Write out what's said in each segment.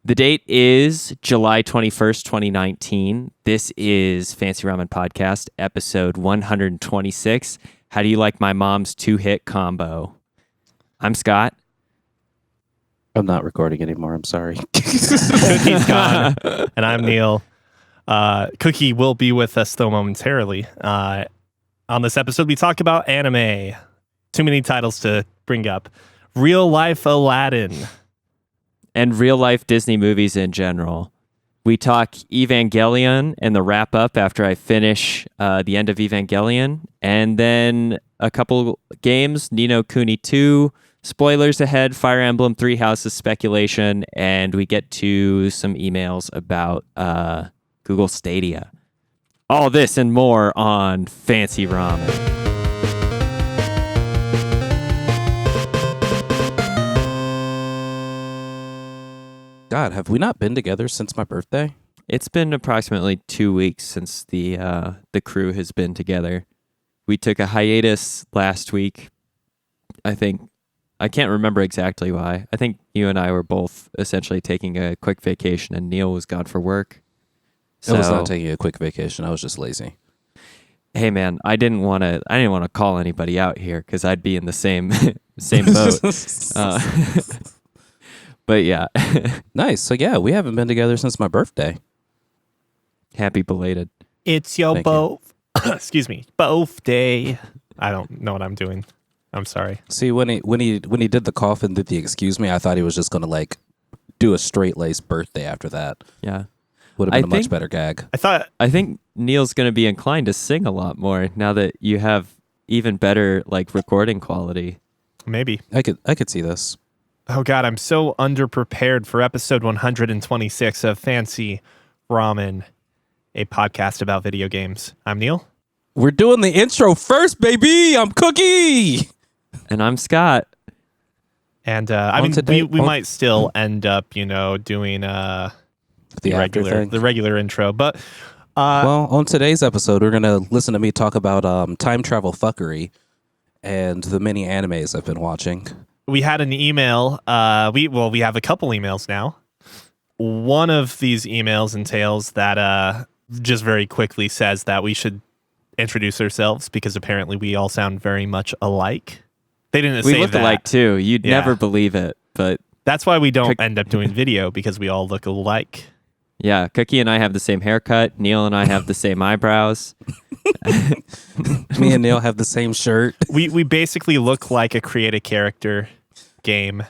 The date is July 21st, 2019. This is Fancy Ramen Podcast, episode 126. How do you like my mom's two-hit combo? I'm Scott. I'm not recording anymore. I'm sorry. Cookie's gone, and I'm Neil. Cookie will be with us, though, momentarily. On this episode, we talk about anime. Too many titles to bring up. Real-life Aladdin. And real-life Disney movies in general. We talk Evangelion and the wrap-up after I finish the end of Evangelion. And then a couple games, No Kuni II Spoilers ahead, Fire Emblem, Three Houses speculation, and we get to some emails about Google Stadia. All this and more on Fancy Ramen. God, have we not been together since my birthday? It's been approximately 2 weeks since the crew has been together. We took a hiatus last week. I can't remember exactly why. I think you and I were both essentially taking a quick vacation, and Neil was gone for work. I was not taking a quick vacation. I was just lazy. Hey man, I didn't want to call anybody out here because I'd be in the same boat. But yeah. Nice. So yeah, we haven't been together since my birthday. Happy belated. It's your excuse me, both day. I don't know what I'm doing. I'm sorry. See, when he did the cough and did the excuse me, I thought he was just gonna do a straight laced birthday after that. Yeah. Would have been a much better gag. I think Neil's gonna be inclined to sing a lot more now that you have even better recording quality. Maybe. I could see this. Oh God, I'm so underprepared for episode 126 of Fancy Ramen, a podcast about video games. I'm Neil. We're doing the intro first, baby. I'm Cookie. And I'm Scott. And we might still end up, doing the regular intro. But well, on today's episode, we're gonna listen to me talk about time travel fuckery and the many animes I've been watching. We had an email. We have a couple emails now. One of these emails entails that just very quickly says that we should introduce ourselves because apparently we all sound very much alike. They didn't say that. We look alike too. You'd never believe it, but that's why we don't end up doing video because we all look alike. Yeah, Cookie and I have the same haircut. Neil and I have the same eyebrows. Me and Neil have the same shirt. We basically look like a create a character game.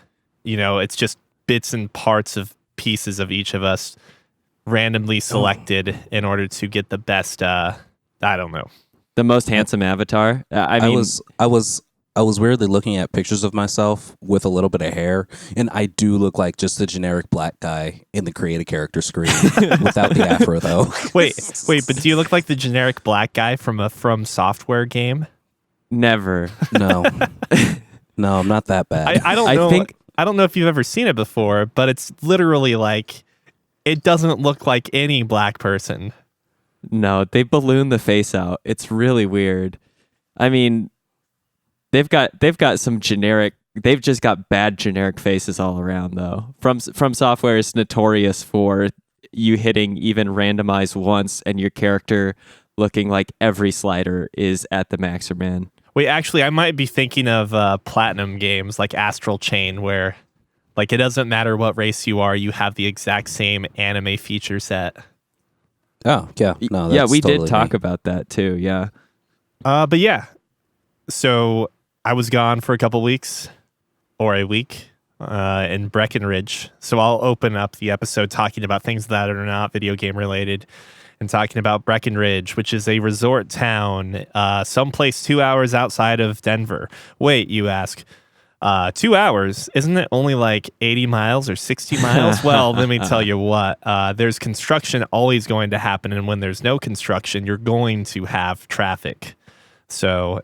It's just bits and parts of pieces of each of us randomly selected in order to get the best I don't know. The most handsome avatar. I was weirdly looking at pictures of myself with a little bit of hair, and I do look like just the generic black guy in the create a character screen without the afro though. Wait, but do you look like the generic black guy from a From Software game? Never. No. No, I'm not that bad. I don't know. I don't know if you've ever seen it before, but it's literally it doesn't look like any black person. No, they balloon the face out. It's really weird. I mean, they've got some generic. They've just got bad generic faces all around though. From Software is notorious for you hitting even randomize once and your character looking like every slider is at the max or min. Wait, actually, I might be thinking of Platinum games like Astral Chain, where it doesn't matter what race you are, you have the exact same anime feature set. Oh, yeah. No, that's yeah, we totally did talk about that too, yeah. But yeah, so I was gone for a couple weeks, or a week, in Breckenridge. So I'll open up the episode talking about things that are not video game related. And talking about Breckenridge, which is a resort town, someplace 2 hours outside of Denver. Wait, you ask, 2 hours? Isn't it only 80 miles or 60 miles? Well, let me tell you what, there's construction always going to happen. And when there's no construction, you're going to have traffic. So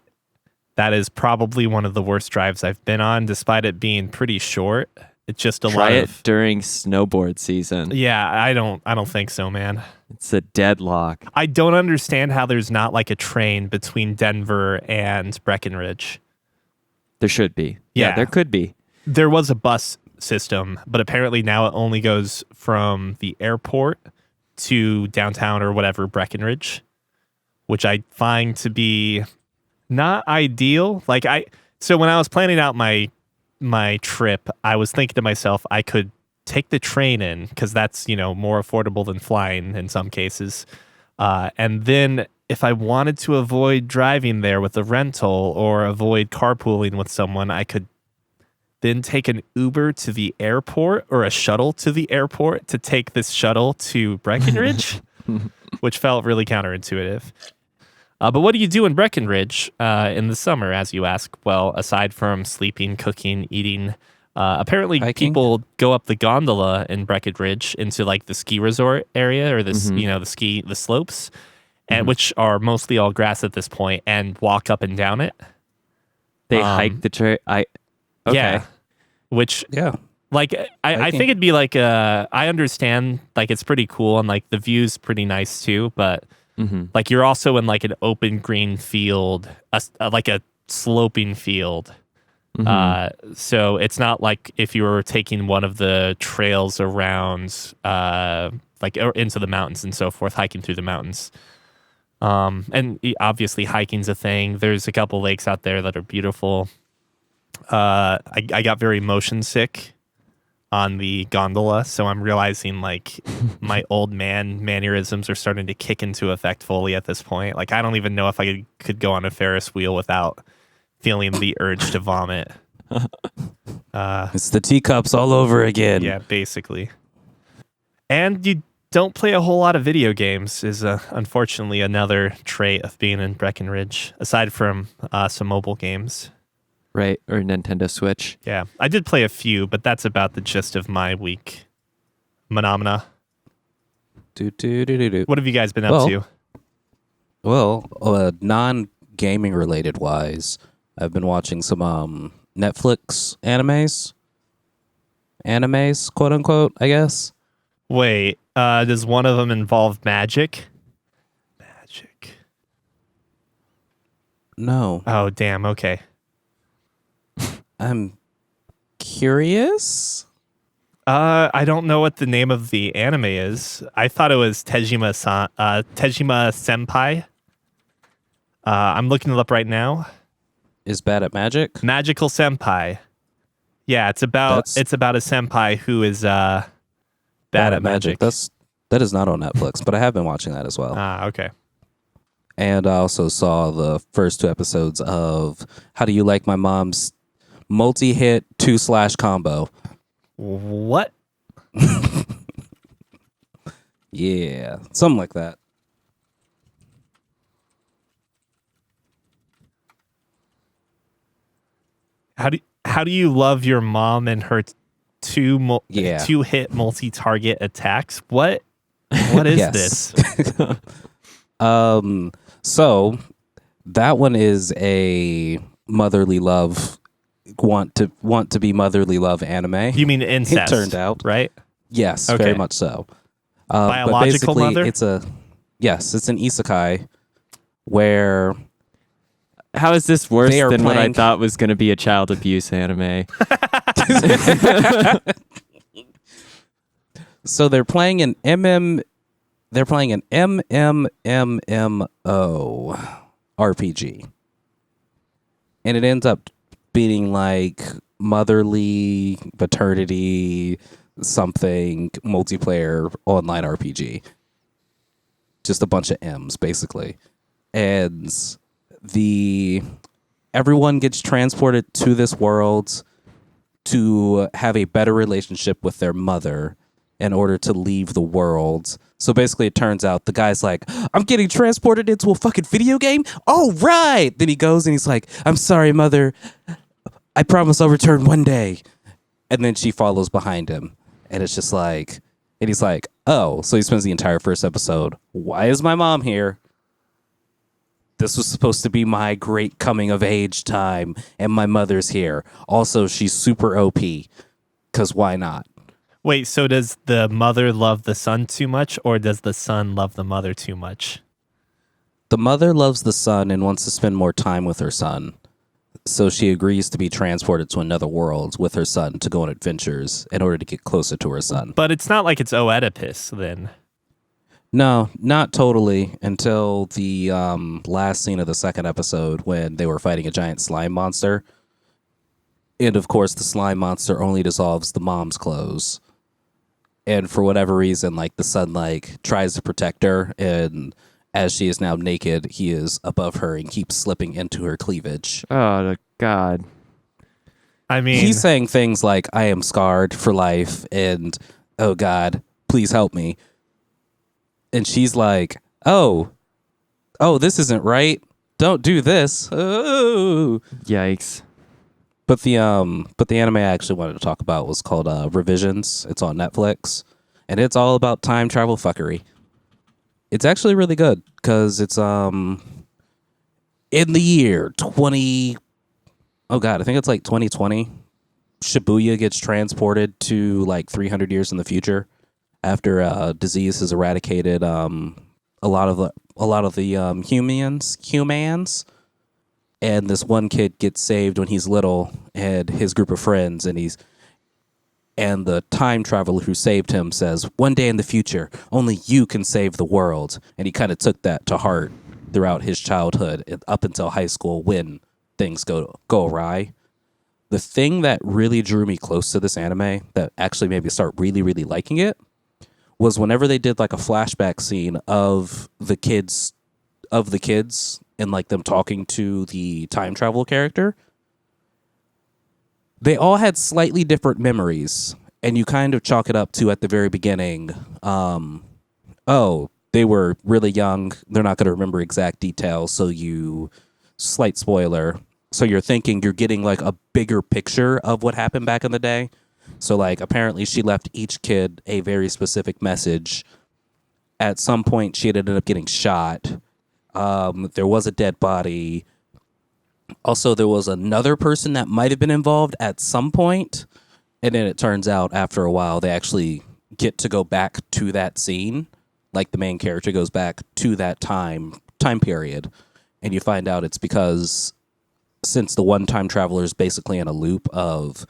that is probably one of the worst drives I've been on, despite it being pretty short. It's just a lot of during snowboard season. Yeah, I don't think so, man. It's a deadlock. I don't understand how there's not a train between Denver and Breckenridge. There should be. Yeah, there could be. There was a bus system, but apparently now it only goes from the airport to downtown or whatever, Breckenridge, which I find to be not ideal. So when I was planning out my trip, I was thinking to myself, I could take the train in because that's, more affordable than flying in some cases. And then if I wanted to avoid driving there with a rental or avoid carpooling with someone, I could then take an Uber to the airport or a shuttle to the airport to take this shuttle to Breckenridge, which felt really counterintuitive. But what do you do in Breckenridge in the summer, as you ask? Well, aside from sleeping, cooking, eating, apparently Hiking? people go up the gondola in Breckenridge into like the ski resort area or this, the slopes, and which are mostly all grass at this point, and walk up and down it. They hike the trail. Yeah, which like I think it'd be like I understand like it's pretty cool and like the view's pretty nice too, but like you're also in like an open green field, like a sloping field. So it's not like if you were taking one of the trails around like into the mountains and so forth, hiking through the mountains. And obviously hiking's a thing. There's a couple lakes out there that are beautiful. I got very motion sick on the gondola, so I'm realizing like my old man mannerisms are starting to kick into effect fully at this point. Like I don't even know if I could go on a Ferris wheel without feeling the urge to vomit. It's the teacups all over again. Yeah, basically. And you don't play a whole lot of video games is unfortunately another trait of being in Breckenridge, aside from some mobile games. Right, or Nintendo Switch. Yeah, I did play a few, but that's about the gist of my week. Phenomena. What have you guys been up to? Well, non-gaming related wise, I've been watching some Netflix animes, quote unquote, I guess. Wait, does one of them involve magic? No. Oh, damn, okay. I'm curious. I don't know what the name of the anime is. I thought it was Tejima Senpai. I'm looking it up right now. Is bad at magic? Magical Senpai. Yeah, it's about a senpai who is bad at magic. That is not on Netflix, but I have been watching that as well. Ah, okay. And I also saw the first 2 episodes of How Do You Like My Mom's multi-hit 2/ combo. What? Yeah, something like that. How do you love your mom and her two hit multi-target attacks? What is this? So that one is a motherly love want to be motherly love anime. You mean incest? It turned out, right? Yes, okay. very much so. Biological but mother? It's an isekai where. How is this worse than what I playing... thought was going to be a child abuse anime? So they're playing an MMO RPG. And it ends up being like motherly paternity something multiplayer online RPG. Just a bunch of M's basically. And everyone gets transported to this world to have a better relationship with their mother in order to leave the world. So basically it turns out the guy's like, I'm getting transported into a fucking video game? Oh, right. Then he goes and he's like, I'm sorry, mother. I promise I'll return one day. And then she follows behind him. And it's just like, and he's like, oh, so he spends the entire first episode. Why is my mom here? This was supposed to be my great coming of age time, and my mother's here. Also, she's super OP, because why not? Wait, so does the mother love the son too much, or does the son love the mother too much? The mother loves the son and wants to spend more time with her son. So she agrees to be transported to another world with her son to go on adventures in order to get closer to her son. But it's not like it's Oedipus then. No, not totally, until the last scene of the second episode when they were fighting a giant slime monster. And of course, the slime monster only dissolves the mom's clothes. And for whatever reason, like the son like tries to protect her, and as she is now naked, he is above her and keeps slipping into her cleavage. Oh, God. I mean, He's saying things like, I am scarred for life, and oh God, please help me. And she's like, oh, this isn't right. Don't do this. Oh. Yikes. But the anime I actually wanted to talk about was called Revisions. It's on Netflix, and it's all about time travel fuckery. It's actually really good because it's in the year 20. Oh God, I think it's like 2020. Shibuya gets transported to like 300 years in the future after disease has eradicated a lot of the humans. And this one kid gets saved when he's little, and his group of friends, and the time traveler who saved him says, one day in the future, only you can save the world. And he kind of took that to heart throughout his childhood up until high school when things go awry. The thing that really drew me close to this anime, that actually made me start really, really liking it, was whenever they did like a flashback scene of the kids and like them talking to the time travel character, they all had slightly different memories, and you kind of chalk it up to at the very beginning, they were really young, they're not going to remember exact details, so slight spoiler, so you're thinking you're getting like a bigger picture of what happened back in the day. So like apparently she left each kid a very specific message. At some point she had ended up getting shot. There was a dead body. Also, there was another person that might have been involved at some point. And then it turns out after a while, they actually get to go back to that scene. Like the main character goes back to that time period. And you find out it's because since the one time traveler is basically in a loop of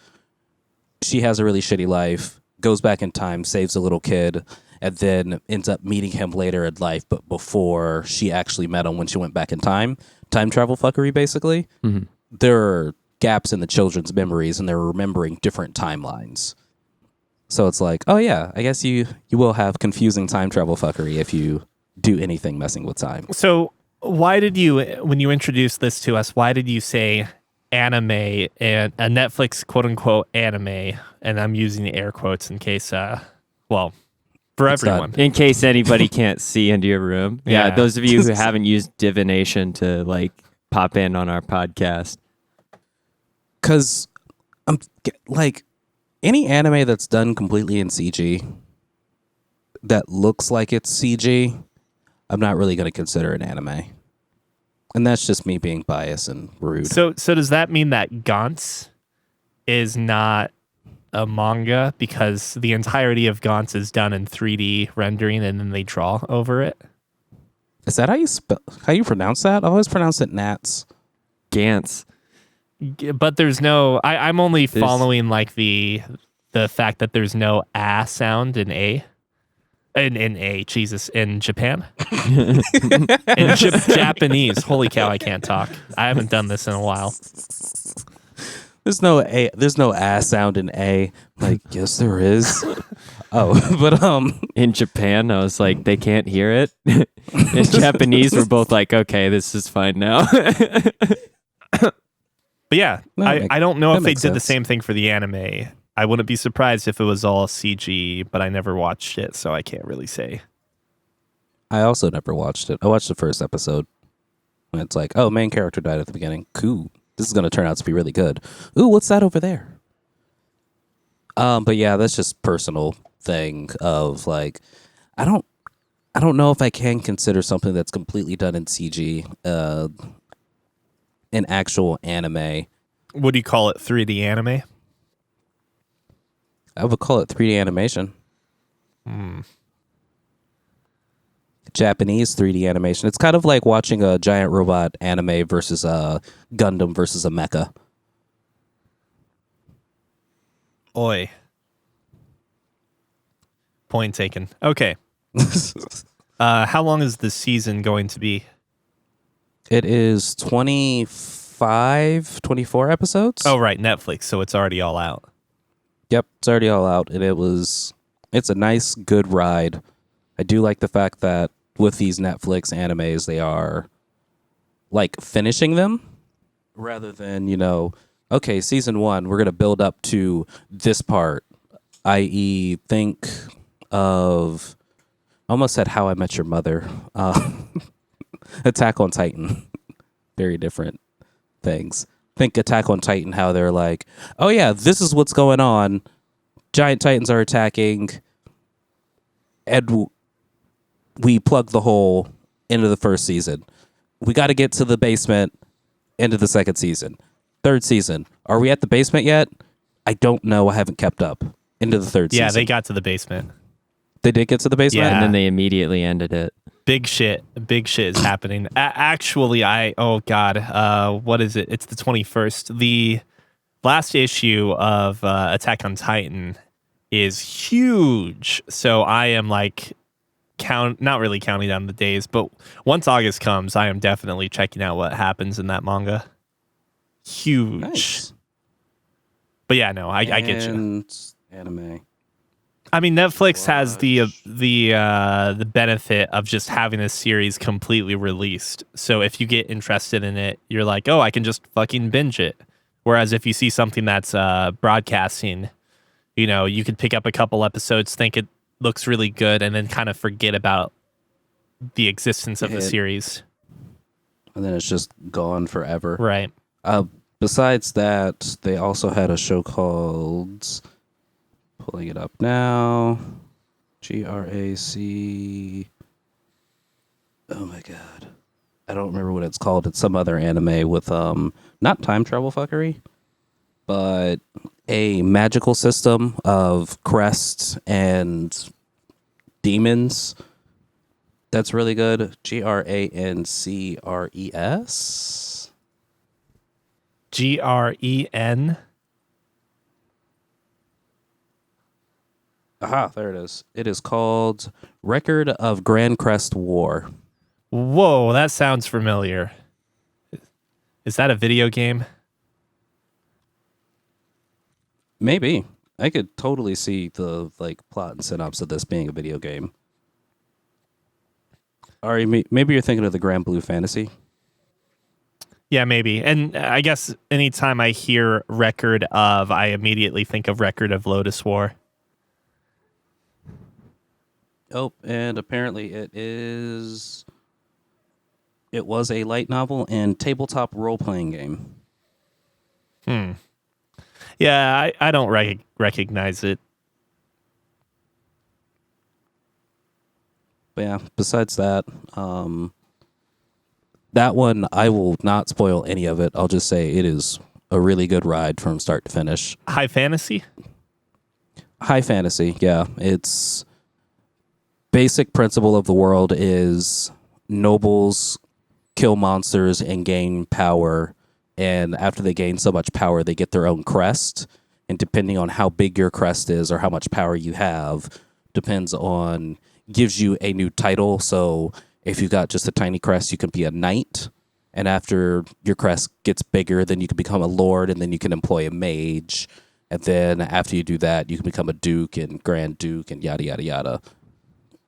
she has a really shitty life, goes back in time, saves a little kid, and then ends up meeting him later in life, but before she actually met him when she went back in time. Time travel fuckery, basically. Mm-hmm. There are gaps in the children's memories, and they're remembering different timelines. So it's like, oh yeah, I guess you will have confusing time travel fuckery if you do anything messing with time. So why did you, when you introduced this to us, why did you say anime and a Netflix quote unquote anime? And I'm using the air quotes in case, for everyone. In case anybody can't see into your room. Yeah, those of you who haven't used divination to like pop in on our podcast. Because I'm like any anime that's done completely in CG that looks like it's CG, I'm not really going to consider an anime. And that's just me being biased and rude. So does that mean that Gantz is not a manga because the entirety of Gantz is done in 3D rendering and then they draw over it? Is that how you pronounce that? I always pronounce it Nats. Gantz. But there's no. I'm only following like the fact that there's no sound in in Japan. In Japanese. Holy cow! I can't talk. I haven't done this in a while. There's no sound in A. Like, yes, there is. But in Japan, I was like, they can't hear it. In Japanese, we're both like, okay, this is fine now. But yeah, I don't know if they did sense. the same thing for the anime. I wouldn't be surprised if it was all CG, but I never watched it, so I can't really say. I also never watched it. I watched the first episode. And it's like, oh, main character died at the beginning. Cool. This is going to turn out to be really good. Ooh, what's that over there? But yeah, that's just personal thing of like, I don't know if I can consider something that's completely done in CG an actual anime. What do you call it? 3D anime? I would call it 3D animation. Japanese 3D animation. It's kind of like watching a giant robot anime versus a Gundam versus a mecha. Oi. Point taken. Okay. How long is the season going to be? It is 24 episodes. Oh, right. Netflix. So it's already all out. Yep, it's already all out, and it's a nice, good ride. I do like the fact that with these Netflix animes, they are like finishing them rather than, okay, season 1, we're going to build up to this part, i.e. think of, I almost said How I Met Your Mother, Attack on Titan. Very different things. Think Attack on Titan, how they're like, oh yeah, this is what's going on. Giant Titans are attacking, and we plug the hole into the first season. We got to get to the basement into the second season. Third season. Are we at the basement yet? I don't know. I haven't kept up. Into the third season. Yeah, they got to the basement. They did get to the basement? Yeah. And then they immediately ended it. Big shit is happening. Actually, oh God, what is it? It's the 21st. The last issue of Attack on Titan is huge. So I am like not really counting down the days, but once August comes, I am definitely checking out what happens in that manga. Huge. Nice. But yeah, no, I get you. Anime. I mean, Netflix has the benefit of just having a series completely released. So if you get interested in it, you're like, oh, I can just fucking binge it. Whereas if you see something that's broadcasting, you could pick up a couple episodes, think it looks really good, and then kind of forget about the existence of the series. And then it's just gone forever. Right. Besides that, they also had a show called... Pulling it up now. GRAC. Oh my god. I don't remember what it's called. It's some other anime with not time travel fuckery, but a magical system of crests and demons. That's really good. GRANCRES. GREN. Aha, there it is. It is called Record of Grand Crest War. Whoa, that sounds familiar. Is that a video game? Maybe. I could totally see the plot and synopsis of this being a video game. Ari, maybe you're thinking of the Grand Blue Fantasy. Yeah, maybe. And I guess anytime I hear Record of, I immediately think of Record of Lotus War. Oh, and apparently it was a light novel and tabletop role-playing game. Yeah, I don't recognize it. But yeah, besides that, that one, I will not spoil any of it. I'll just say it is a really good ride from start to finish. High fantasy? High fantasy, yeah. It's... Basic principle of the world is nobles kill monsters and gain power, and after they gain so much power, they get their own crest, and depending on how big your crest is or how much power you have, gives you a new title. So if you got just a tiny crest, you can be a knight, and after your crest gets bigger, then you can become a lord, and then you can employ a mage, and then after you do that, you can become a duke and grand duke and yada yada yada.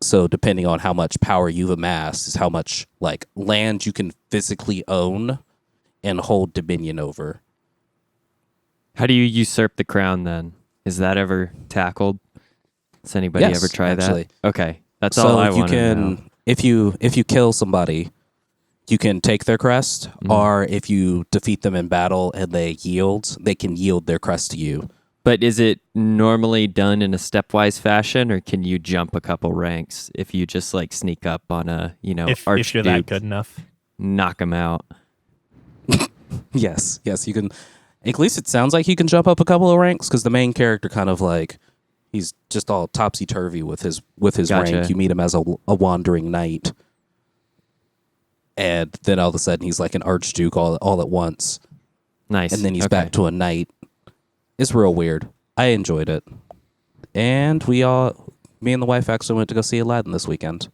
So depending on how much power you've amassed is how much land you can physically own and hold dominion over. How do you usurp the crown then? Is that ever tackled? Does anybody ever try that? Okay. That's all I want to know. If you kill somebody, you can take their crest, or if you defeat them in battle and they yield, they can yield their crest to you. But is it normally done in a stepwise fashion, or can you jump a couple ranks if you just sneak up on a if you're that good enough, knock them out? Yes, you can. At least it sounds like you can jump up a couple of ranks because the main character kind of He's just all topsy turvy with his Gotcha. rank. You meet him as a wandering knight, and then all of a sudden he's like an archduke all at once, Nice. and then he's Okay. back to a knight. It's real weird. I enjoyed it, and me and the wife actually went to go see Aladdin this weekend.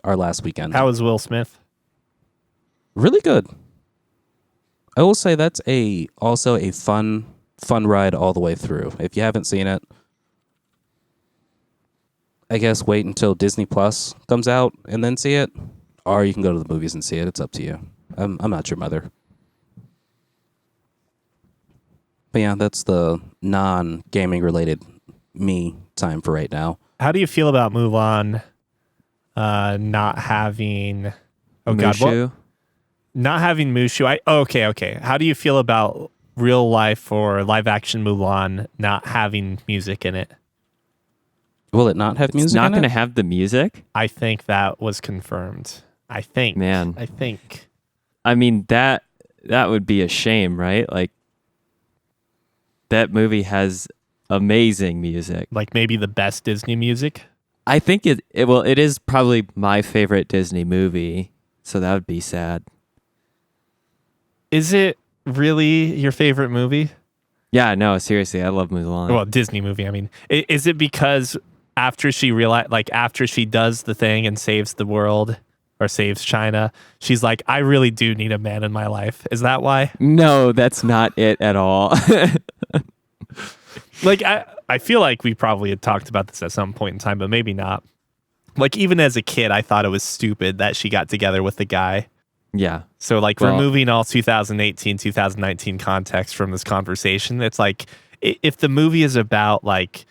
Our last weekend. How was Will Smith? Really good. I will say that's also a fun ride all the way through. If you haven't seen it, I guess wait until Disney Plus comes out and then see it, or you can go to the movies and see it. It's up to you. I'm not your mother. But yeah, that's the non-gaming related me time for right now. How do you feel about Mulan not having... Oh, God. What? Mushu? Not having Mushu. Okay. How do you feel about real life or live action Mulan not having music in it? Will it not have It's music not in going to it? have the music? I think that was confirmed. I think. Man. I think. I mean, that would be a shame, right? Like, that movie has amazing music. Like maybe the best Disney music. I think it is probably my favorite Disney movie, so that would be sad. Is it really your favorite movie? Yeah, no, seriously, I love Mulan. Well, Disney movie. I mean, is it because after she after she does the thing and saves the world or saves China, she's like, I really do need a man in my life. Is that why? No, that's not it at all. Like, I feel like we probably had talked about this at some point in time, but maybe not. Like, even as a kid, I thought it was stupid that she got together with the guy. Yeah. So, like, Well- removing all 2018, 2019 context from this conversation, it's like, if the movie is about, like,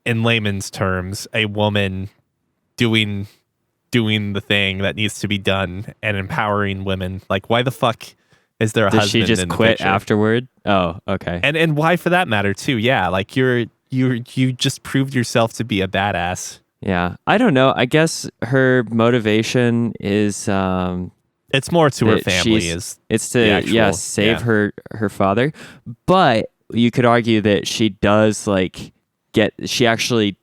in layman's terms, a woman doing the thing that needs to be done and empowering women, like, why the fuck is there a Does husband she just in the quit picture? afterward? Oh, okay. And why for that matter too? Yeah, like you just proved yourself to be a badass. Yeah. I don't know. I guess her motivation is It's more to her that family. it's the to actual- save yeah. her father. But you could argue that she does she actually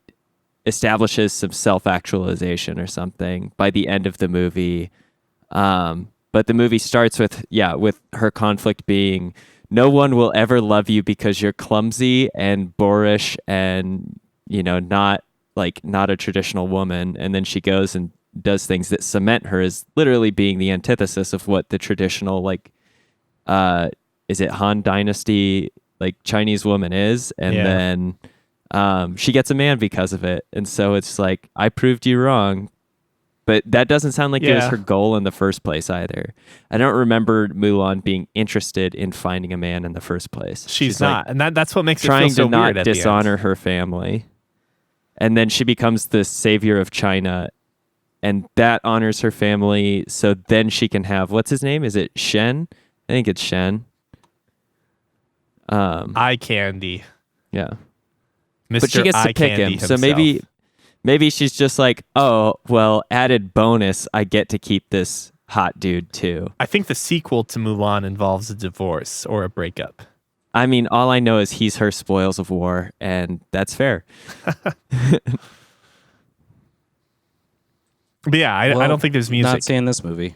establishes some self-actualization or something by the end of the movie. But the movie starts with her conflict being, no one will ever love you because you're clumsy and boorish and, not a traditional woman. And then she goes and does things that cement her as literally being the antithesis of what the traditional, is it Han Dynasty, Chinese woman is. And then she gets a man because of it. And so it's like, I proved you wrong. But that doesn't sound like it was Yeah. her goal in the first place either. I don't remember Mulan being interested in finding a man in the first place. She's not, and that's what makes it trying feel so to not weird at dishonor her family. And then she becomes the savior of China, and that honors her family. So then she can have, what's his name? Is it Shen? I think it's Shen. The end. Eye candy, Yeah. Mr. But she gets Eye to pick Candy him. So himself. maybe she's just like, oh, well, added bonus, I get to keep this hot dude too. I think the sequel to Mulan involves a divorce or a breakup. I mean, all I know is he's her spoils of war, and that's fair. But yeah, I don't think there's music. Not seeing this movie.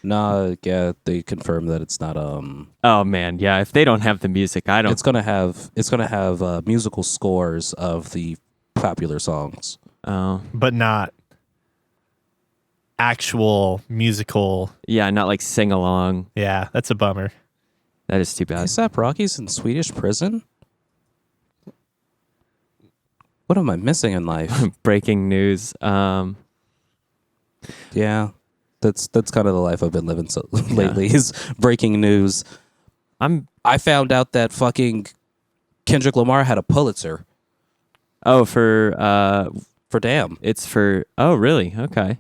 No, yeah, they confirmed that it's not. Oh man, yeah. If they don't have the music, I don't. It's gonna have musical scores of the popular songs. Oh, but not actual musical. yeah, not like sing along. Yeah, that's a bummer. That is too bad. ASAP Rocky's in Swedish prison. What am I missing in life? Breaking news. Yeah, that's kind of the life I've been living lately. Is breaking news. I found out that fucking Kendrick Lamar had a Pulitzer for Damn. it's for. Oh, really? Okay.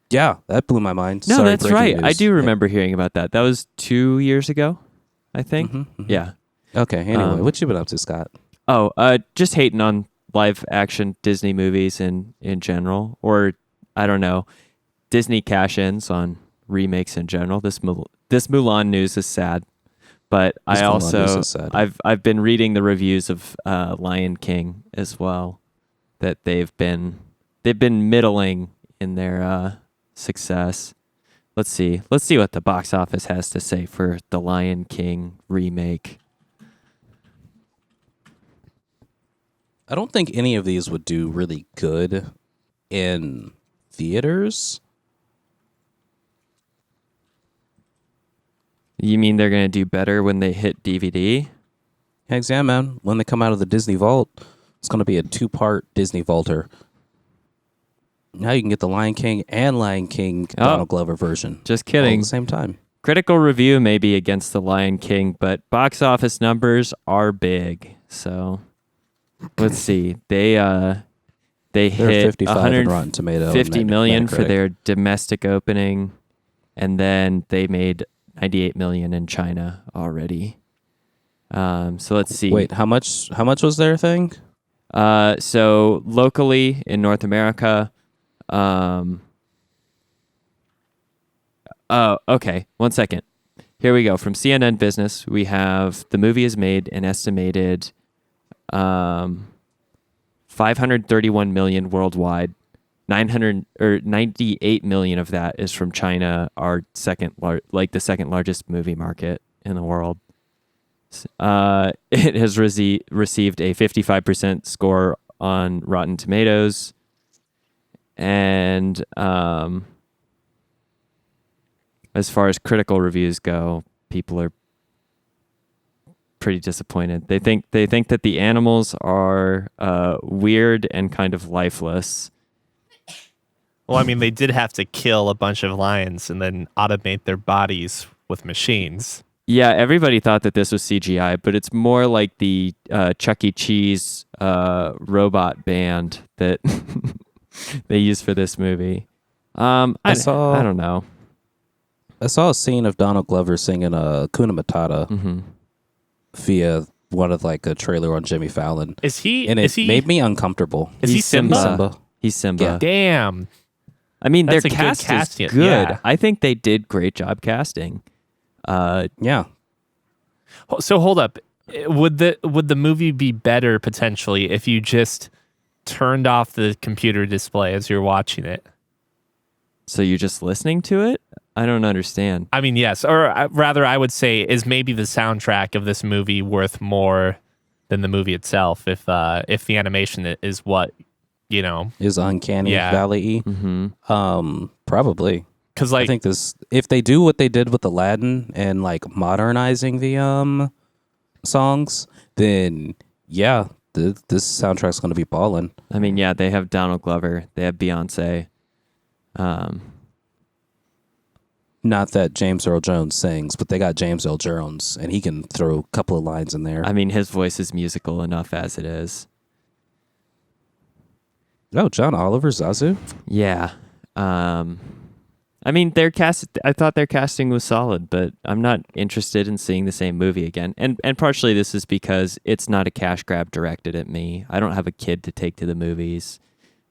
Yeah, that blew my mind. No, Sorry, that's breaking right. news. I do remember hearing about that. That was 2 years ago, I think. Mhm. Yeah. Okay. Anyway, what you been up to, Scott? Oh, just hating on live action Disney movies in general, or I don't know, Disney cash-ins on remakes in general. This Mulan news is sad, But What's I going on, also Lisa said? I've been reading the reviews of Lion King as well, that they've been middling in their success. Let's see what the box office has to say for the Lion King remake. I don't think any of these would do really good in theaters. You mean they're going to do better when they hit DVD? Heck yeah, man. When they come out of the Disney Vault, it's going to be a 2-part Disney Vaulter. Now you can get the Lion King and Lion King Donald Glover version. Just All kidding. at the same time. Critical review may be against the Lion King, but box office numbers are big. So let's see. They're hit 55 in Rotten Tomato. 50 million for Metacritic. their domestic opening, and then they made 98 million in China already. So let's see. Wait, how much was their thing? So locally in North America, okay. 1 second. Here we go. From CNN Business, we have the movie has made an estimated 531 million worldwide. 98 million of that is from China, our the second largest movie market in the world. It has received a 55% score on Rotten Tomatoes, and as far as critical reviews go, people are pretty disappointed. They think that the animals are weird and kind of lifeless. Well, I mean, they did have to kill a bunch of lions and then automate their bodies with machines. Yeah, everybody thought that this was CGI, but it's more like the Chuck E. Cheese robot band that they used for this movie. I don't know. I saw a scene of Donald Glover singing Hakuna Matata via one of like a trailer on Jimmy Fallon. Is he? And it made me uncomfortable. Is he He's Simba? He's Simba. Yeah. Damn. I mean, That's their a good cast casting. is good. Yeah. I think they did great job casting. Yeah. So hold up. Would the movie be better potentially if you just turned off the computer display as you're watching it? So you're just listening to it? I don't understand. I mean, yes. Or rather, I would say, is maybe the soundtrack of this movie worth more than the movie itself if the animation is what, you know. Is Uncanny Valley-y? Probably. Because I think if they do what they did with Aladdin and like modernizing the songs, then yeah, this soundtrack's going to be ballin'. I mean, yeah, they have Donald Glover. They have Beyonce. Not that James Earl Jones sings, but they got James Earl Jones, and he can throw a couple of lines in there. I mean, his voice is musical enough as it is. Oh, John Oliver, Zazu? Yeah. I mean, I thought their casting was solid, but I'm not interested in seeing the same movie again. And partially this is because it's not a cash grab directed at me. I don't have a kid to take to the movies.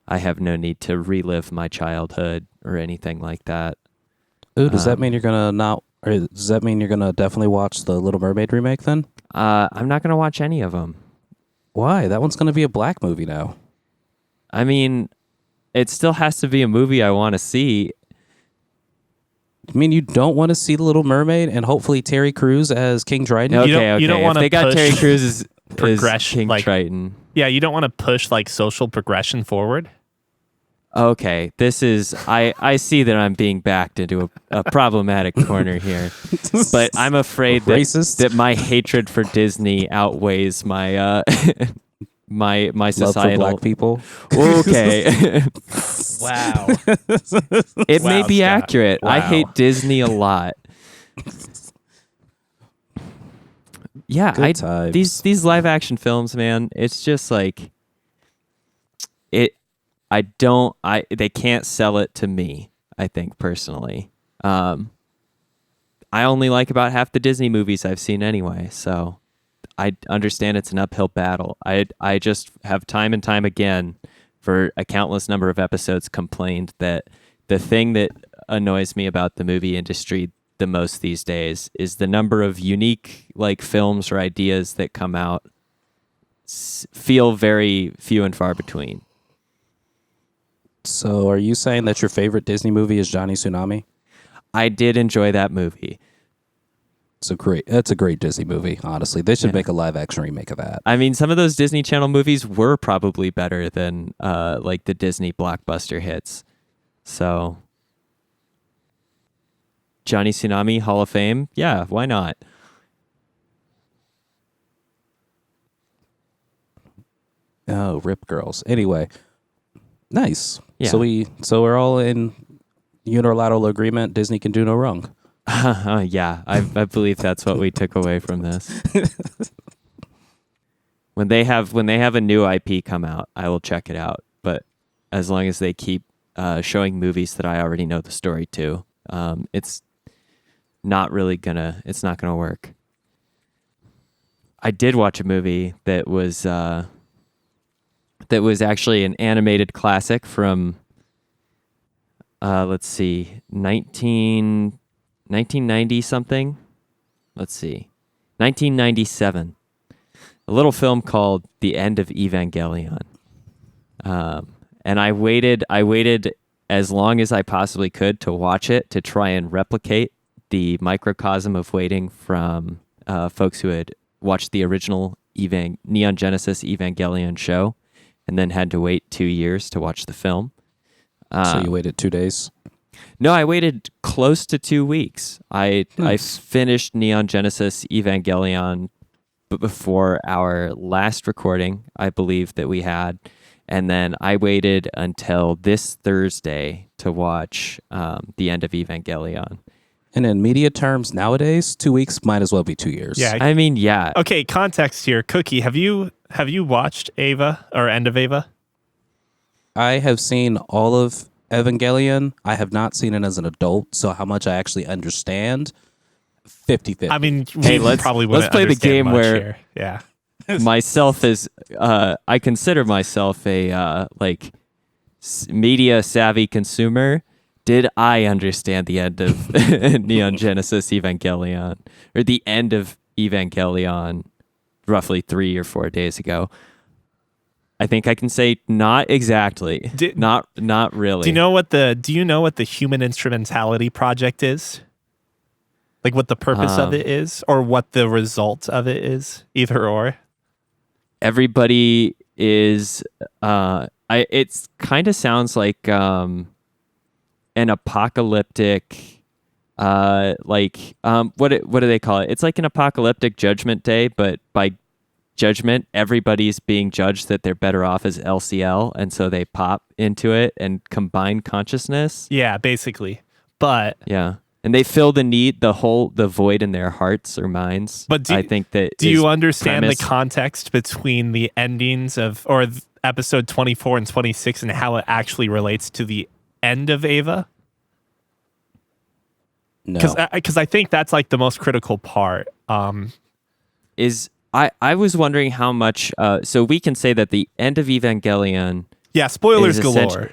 I have no need to relive my childhood or anything like that. Ooh, does that mean you're does that mean you're gonna definitely watch the Little Mermaid remake then? I'm not gonna watch any of them. Why? That one's gonna be a black movie now. I mean, it still has to be a movie I want to see. I mean, you don't want to see the Little Mermaid and hopefully Terry Crews as King Triton? Okay. You don't If wanna they got push Terry Crews as progression, King like- Triton. Yeah, you don't want to push like social progression forward. Okay, this is I see that I'm being backed into a problematic corner here, but I'm afraid Racist? that my hatred for Disney outweighs my my Love societal. for black people. Wow. Okay, it may Wow, be Scott. accurate. I Wow. hate Disney a lot. Yeah, Good times. these live action films, man. It's just like it. They can't sell it to me, I think, personally. I only like about half the Disney movies I've seen anyway, so I understand it's an uphill battle. I just have time and time again for a countless number of episodes complained that the thing that annoys me about the movie industry the most these days is the number of unique like films or ideas that come out feel very few and far between. So are you saying that your favorite Disney movie is Johnny Tsunami? I did enjoy that movie. That's a great Disney movie, honestly. They should make a live action remake of that. I mean, some of those Disney Channel movies were probably better than like the Disney blockbuster hits. So Johnny Tsunami, Hall of Fame? Yeah, why not? Oh, Rip Girls. Anyway, nice. Yeah. So we're all in unilateral agreement. Disney can do no wrong. Yeah, I believe that's what we took away from this. When they have a new IP come out, I will check it out. But as long as they keep showing movies that I already know the story to, it's not gonna work. I did watch a movie that was actually an animated classic from let's see, 1990 something. Let's see, 1997. A little film called The End of Evangelion. And I waited as long as I possibly could to watch it, to try and replicate the microcosm of waiting from folks who had watched the original Neon Genesis Evangelion show and then had to wait 2 years to watch the film. So you waited 2 days? No, I waited close to 2 weeks. I Nice. finished Neon Genesis Evangelion before our last recording, I believe, that we had. And then I waited until this Thursday to watch The End of Evangelion. And in media terms, nowadays, 2 weeks might as well be 2 years. Yeah. I mean, yeah. Okay, context here. Cookie, have you watched Ava or End of Ava? I have seen all of Evangelion. I have not seen it as an adult, so how much I actually understand, 50-50. I mean, Hey, we let's probably play wouldn't the understand game much where here. Yeah. myself is I consider myself a media savvy consumer. Did I understand the end of Neon Genesis Evangelion, or the end of Evangelion, roughly 3 or 4 days ago? I think I can say not exactly. Not really. Do you know what the Human Instrumentality Project is? Like what the purpose of it is, or what the result of it is? Either or. Everybody is. It's kind of sounds like an apocalyptic. What do they call it? It's like an apocalyptic judgment day, but by judgment, everybody's being judged that they're better off as LCL, and so they pop into it and combine consciousness. Yeah, basically. But Yeah, and they fill the void in their hearts or minds. But I think that do you understand premise, the context between the endings of episode 24 and 26 and how it actually relates to the end of Ava? No. Because I think that's like the most critical part. I was wondering how much. So we can say that the end of Evangelion. Yeah, spoilers is galore.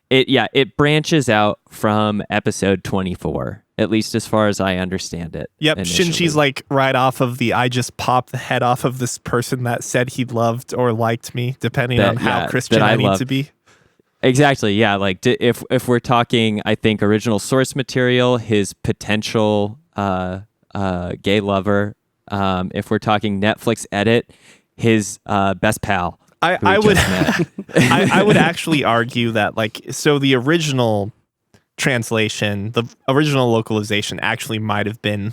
It branches out from episode 24, at least as far as I understand it. Yep, initially. Shinji's like right off of I just popped the head off of this person that said he loved or liked me, depending on how Christian I need to be. Exactly, yeah. Like if we're talking, I think original source material, his potential gay lover. If we're talking Netflix edit, his best pal. I would I would actually argue that the original translation, the original localization actually might have been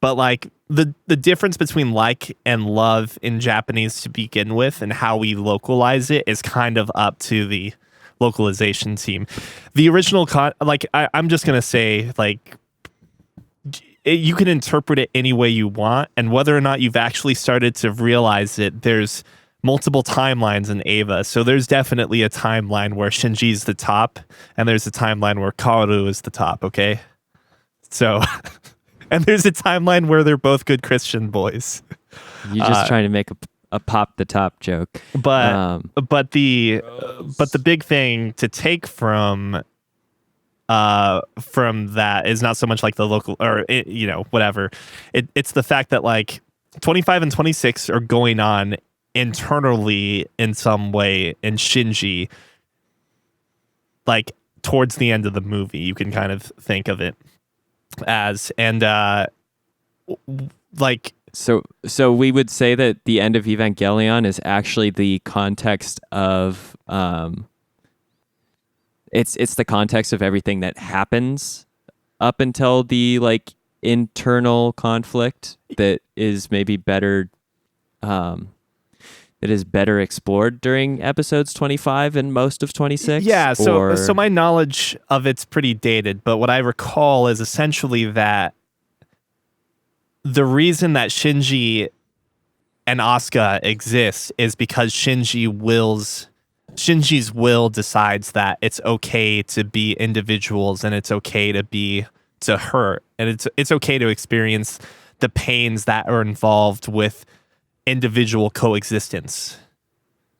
but the difference between like and love in Japanese to begin with and how we localize it is kind of up to the localization team. The original I'm just gonna say you can interpret it any way you want, and whether or not you've actually started to realize it, there's multiple timelines in Ava. So there's definitely a timeline where Shinji's the top, and there's a timeline where Kaoru is the top, okay? So, and there's a timeline where they're both good Christian boys. You're just trying to make a pop the top joke. But the big thing to take from from that is not so much like the local or whatever. It's the fact that like 25 and 26 are going on internally in some way in Shinji, like towards the end of the movie. You can kind of think of it as, and like so we would say that the end of Evangelion is actually the context of it's the context of everything that happens up until the like internal conflict that is maybe better that is better explored during episodes 25 and most of 26. Yeah, so my knowledge of it's pretty dated, but what I recall is essentially that the reason that Shinji and Asuka exist is because Shinji's will decides that it's okay to be individuals and it's okay to hurt, and it's okay to experience the pains that are involved with individual coexistence.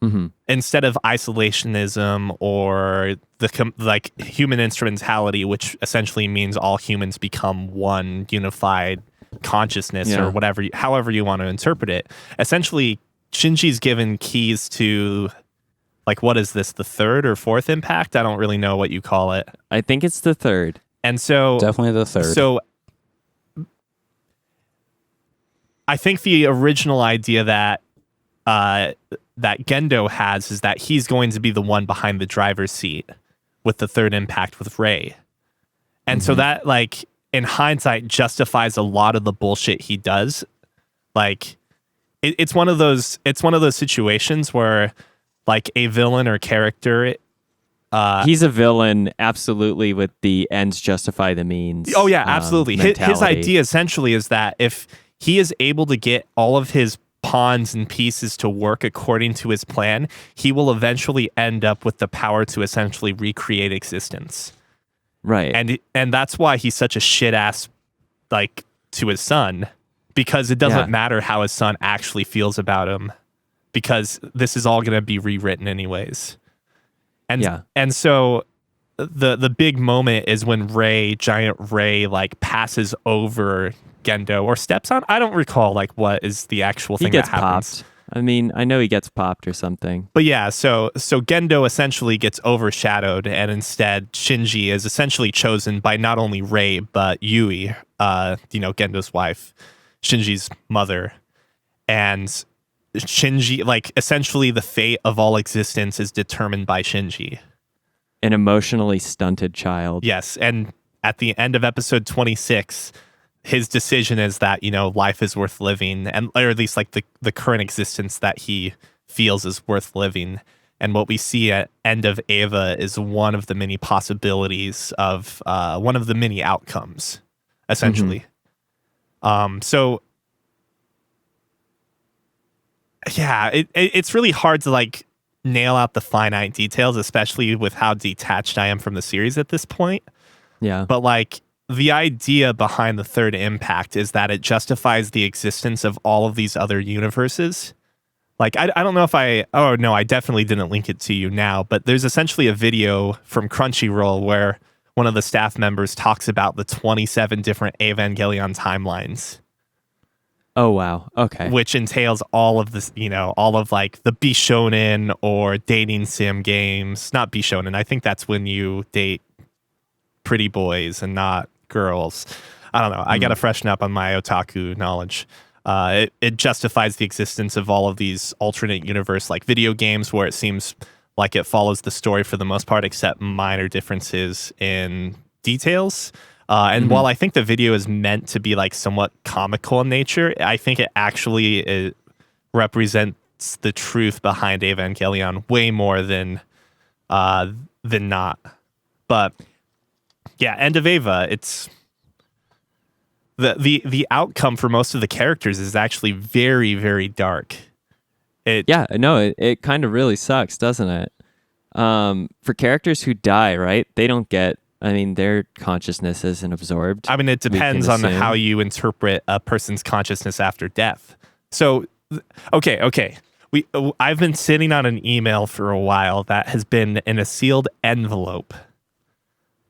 Mm-hmm. Instead of isolationism or the human instrumentality, which essentially means all humans become one unified consciousness or whatever, however you want to interpret it. Essentially, Shinji's given keys to, like, what is this, the third or fourth impact? I don't really know what you call it. I think it's the third. And so Definitely the third. So I think the original idea that Gendo has is that he's going to be the one behind the driver's seat with the third impact with Rei. And so that, like, in hindsight, justifies a lot of the bullshit he does. Like, it's one of those situations where, like, a villain or character, he's a villain, absolutely, with the ends justify the means. Oh yeah, absolutely. His mentality. idea essentially is that if he is able to get all of his pawns and pieces to work according to his plan, he will eventually end up with the power to essentially recreate existence. Right. And that's why he's such a shit ass, like, to his son, because it doesn't matter how his son actually feels about him, because this is all going to be rewritten anyways. And so the big moment is when Giant Rei, like, passes over Gendo or steps on. I don't recall, like, what is the actual thing that happens. Popped. I mean, I know he gets popped or something. But yeah, so Gendo essentially gets overshadowed, and instead Shinji is essentially chosen by not only Rei but Yui, Gendo's wife, Shinji's mother, and Shinji, like, essentially the fate of all existence is determined by Shinji. An emotionally stunted child. Yes, and at the end of episode 26, his decision is that, life is worth living, or at least, like, the current existence that he feels is worth living. And what we see at end of Eva is one of the many possibilities of one of the many outcomes, essentially. So yeah, it's really hard to, like, nail out the finite details, especially with how detached I am from the series at this point. Yeah. But, like, the idea behind the third impact is that it justifies the existence of all of these other universes. Like, I don't know if I definitely didn't link it to you now, but there's essentially a video from Crunchyroll where one of the staff members talks about the 27 different Evangelion timelines. Oh, wow. Okay. Which entails all of this, all of, like, the Bishonen or dating sim games. Not Bishonen. I think that's when you date pretty boys and not girls. I don't know. I got to freshen up on my otaku knowledge. It justifies the existence of all of these alternate universe, like, video games where it seems like it follows the story for the most part, except minor differences in details. And while I think the video is meant to be, like, somewhat comical in nature, I think it actually represents the truth behind Evangelion way more than not. But yeah, end of Eva, it's the outcome for most of the characters is actually very, very dark. It kind of really sucks, doesn't it? For characters who die, right? They don't get. I mean, their consciousness isn't absorbed. I mean, it depends on how you interpret a person's consciousness after death. So, okay. I've been sitting on an email for a while that has been in a sealed envelope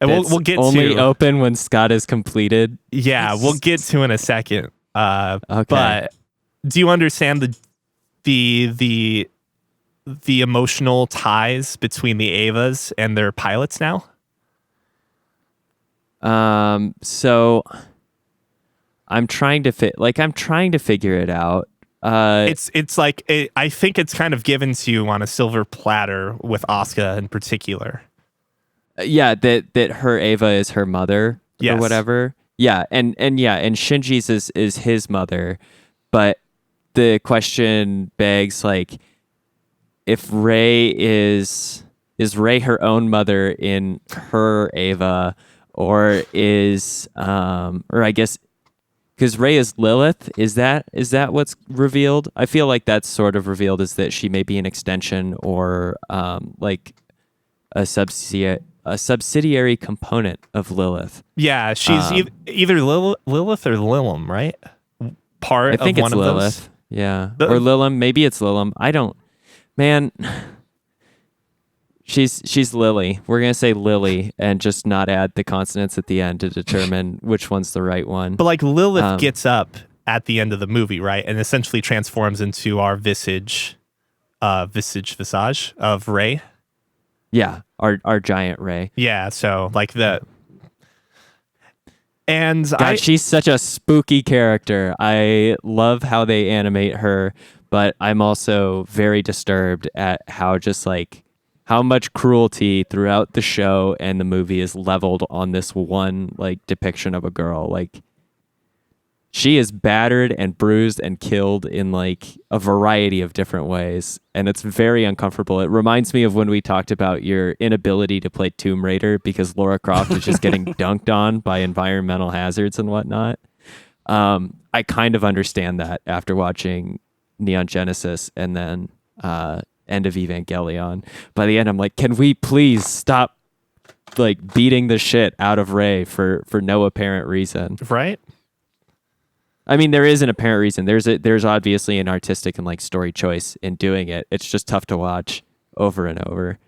And That's we'll get only to open when Scott is completed. yeah, we'll get to in a second. Okay. But do you understand the emotional ties between the Avas and their pilots now? So I'm trying to figure it out. It's like I think it's kind of given to you on a silver platter with Asuka in particular. Yeah, that her Ava is her mother or Yes. whatever. Yeah, and Shinji's is his mother, but the question begs, like, if Rey is Rey her own mother in her Ava, or I guess because Rey is Lilith, is that what's revealed? I feel like that's sort of revealed, is that she may be an extension or like a subsidiary component of Lilith. Yeah, she's either Lilith or Lilim, right? Part I think of one it's of Lilith. those. Yeah, or Lilim. Maybe it's Lilim. I don't. Man, she's Lily. We're gonna say Lily and just not add the consonants at the end to determine which one's the right one. But like Lilith gets up at the end of the movie, right, and essentially transforms into our visage of Rey. Yeah, our giant Rey. Yeah, so like the. And God, she's such a spooky character. I love how they animate her, but I'm also very disturbed at how much cruelty throughout the show and the movie is leveled on this one like depiction of a girl. Like, she is battered and bruised and killed in like a variety of different ways, and it's very uncomfortable. It reminds me of when we talked about your inability to play Tomb Raider because Lara Croft is just getting dunked on by environmental hazards and whatnot. I kind of understand that after watching Neon Genesis and then End of Evangelion. By the end, I'm like, can we please stop like beating the shit out of Rey for no apparent reason? right. I mean, there is an apparent reason. There's obviously an artistic and like story choice in doing it. It's just tough to watch over and over.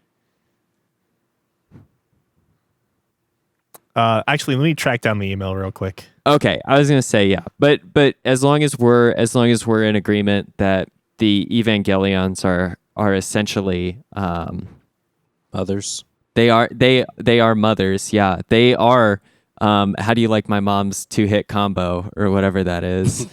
Actually, let me track down the email real quick. Okay, I was gonna say yeah, but as long as we're in agreement that the Evangelions are essentially Others. they are mothers. Yeah, they are. How do you like my mom's 2-hit combo or whatever that is?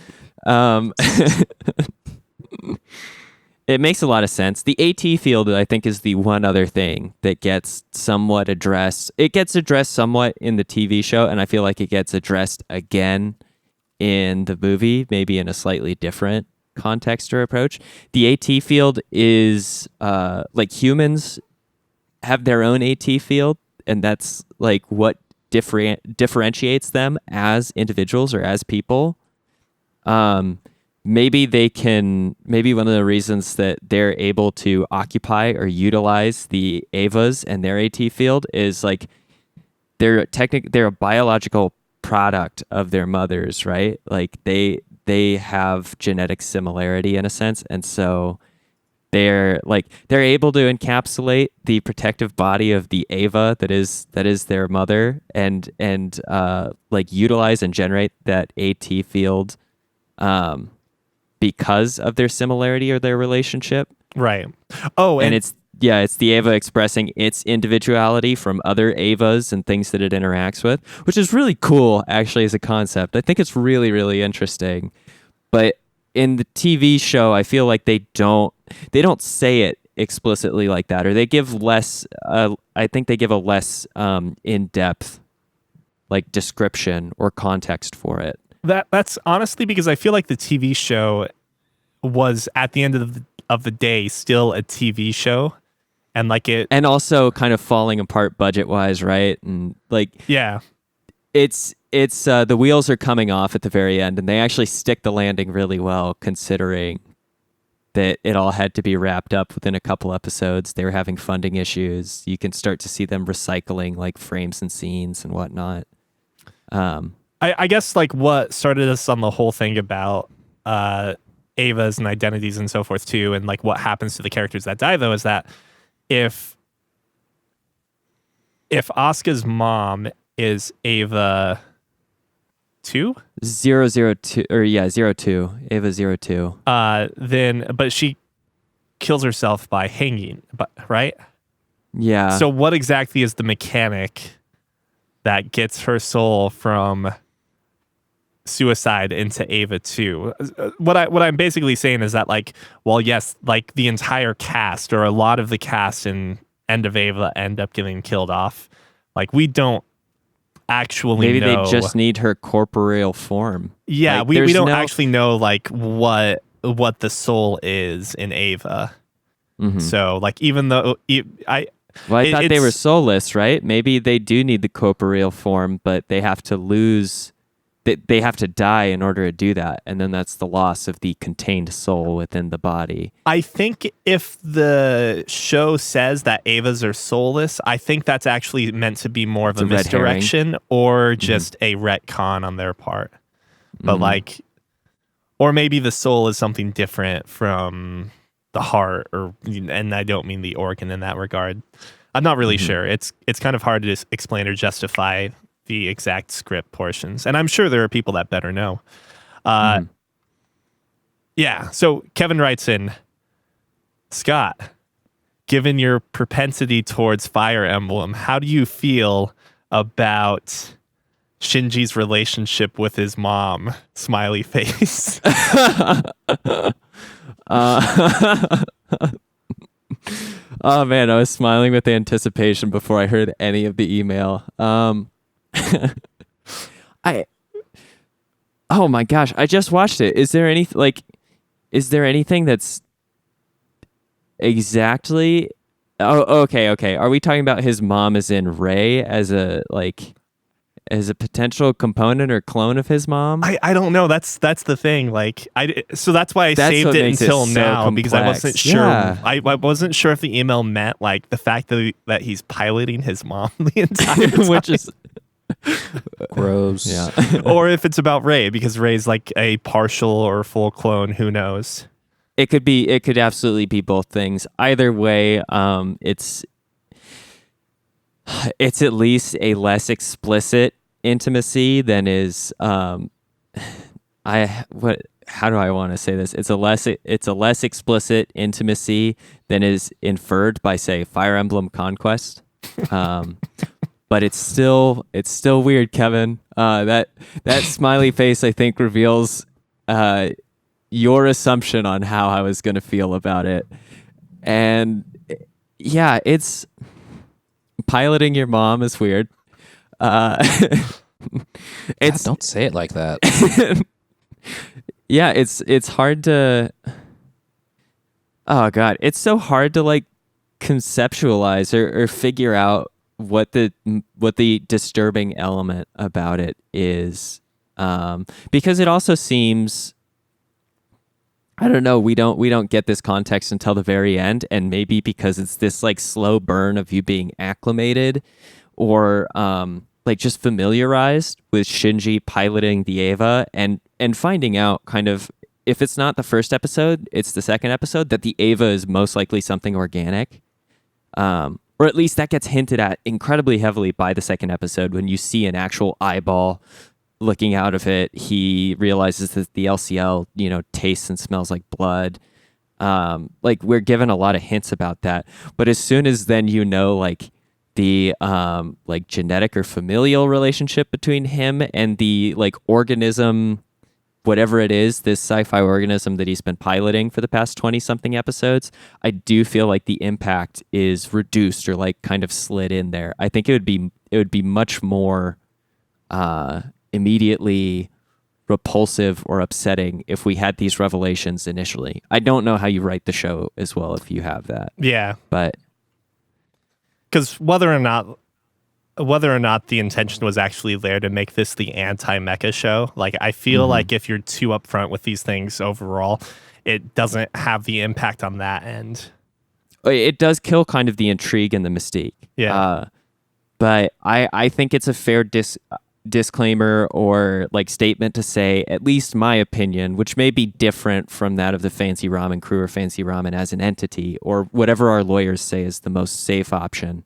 It makes a lot of sense. The AT field, I think, is the one other thing that gets somewhat addressed. It gets addressed somewhat in the TV show, and I feel like it gets addressed again in the movie, maybe in a slightly different context or approach. The AT field is like humans have their own AT field, and that's like what differentiates them as individuals or as people. Maybe one of the reasons that they're able to occupy or utilize the Avas and their AT field is like they're a biological product of their mothers, right? Like they have genetic similarity in a sense, and so they're able to encapsulate the protective body of the Ava that is their mother, and like utilize and generate that AT field because of their similarity or their relationship. Right. Oh, And it's the Ava expressing its individuality from other Avas and things that it interacts with, which is really cool actually as a concept. I think it's really, really interesting. But in the TV show, I feel like they don't say it explicitly like that, or they give less. I think they give a less in-depth like description or context for it. That's honestly because I feel like the TV show was at the end of the day still a TV show, and like it, and also kind of falling apart budget-wise, right? And like yeah, it's the wheels are coming off at the very end, and they actually stick the landing really well, considering that it all had to be wrapped up within a couple episodes. They were having funding issues. You can start to see them recycling like frames and scenes and whatnot. I guess like what started us on the whole thing about Avas and identities and so forth too, and like what happens to the characters that die though, is that if if Asuka's mom is Ava 2? 002 or 02. Ava 02. But she kills herself by hanging, right? Yeah. So what exactly is the mechanic that gets her soul from suicide into Ava 2? What I'm basically saying is that, like, well, yes, like the entire cast or a lot of the cast in End of Ava end up getting killed off. Like, we don't actually Maybe know. they just need her corporeal form. Yeah, like, we don't actually know like what the soul is in Ava. Mm-hmm. So like, even though I thought they were soulless, right? Maybe they do need the corporeal form, but they have to they have to die in order to do that, and then that's the loss of the contained soul within the body. I think if the show says that Avas are soulless, I think that's actually meant to be more of a misdirection or just a retcon on their part. But like, or maybe the soul is something different from the heart, and I don't mean the organ in that regard. I'm not really sure. It's kind of hard to just explain or justify the exact script portions, and I'm sure there are people that better know. Yeah, so Kevin writes in, Scott, given your propensity towards Fire Emblem, how do you feel about Shinji's relationship with his mom? Smiley face. Oh man, I was smiling with anticipation before I heard any of the email. Oh my gosh, I just watched it. Is there anything that's exactly? Oh, okay. Are we talking about his mom as in Rei as a potential component or clone of his mom? I don't know. That's the thing. Like, so that's why I saved it until now, because I wasn't sure. Yeah. I wasn't sure if the email meant like the fact that he's piloting his mom the entire time. Which is gross. Yeah. Or if it's about Rei, because Rei's like a partial or full clone. Who knows? It could absolutely be both things. Either way, it's at least a less explicit intimacy than is how do I want to say this? It's a less explicit intimacy than is inferred by, say, Fire Emblem Conquest. But it's still weird, Kevin. That smiley face, I think, reveals your assumption on how I was going to feel about it. And yeah, it's piloting your mom is weird. Don't say it like that. Yeah, it's hard to. Oh God, it's so hard to like conceptualize or figure out what the disturbing element about it is, because it also seems, I don't know, we don't get this context until the very end, and maybe because it's this like slow burn of you being acclimated or like just familiarized with Shinji piloting the Eva and finding out kind of, if it's not the first episode, it's the second episode, that the Eva is most likely something organic. Or at least that gets hinted at incredibly heavily by the second episode when you see an actual eyeball looking out of it. He realizes that the LCL, tastes and smells like blood. Like, we're given a lot of hints about that. But as soon as then like the like genetic or familial relationship between him and the like organism, whatever it is, this sci-fi organism that he's been piloting for the past 20-something episodes, I do feel like the impact is reduced or like kind of slid in there. I think it would be much more immediately repulsive or upsetting if we had these revelations initially. I don't know how you write the show as well if you have that. Yeah. But because whether or not the intention was actually there to make this the anti-mecha show, like, I feel like if you're too upfront with these things overall, it doesn't have the impact on that end. It does kill kind of the intrigue and the mystique. Yeah. But I think it's a fair disclaimer or like statement to say, at least my opinion, which may be different from that of the Fancy Ramen crew or Fancy Ramen as an entity or whatever our lawyers say is the most safe option.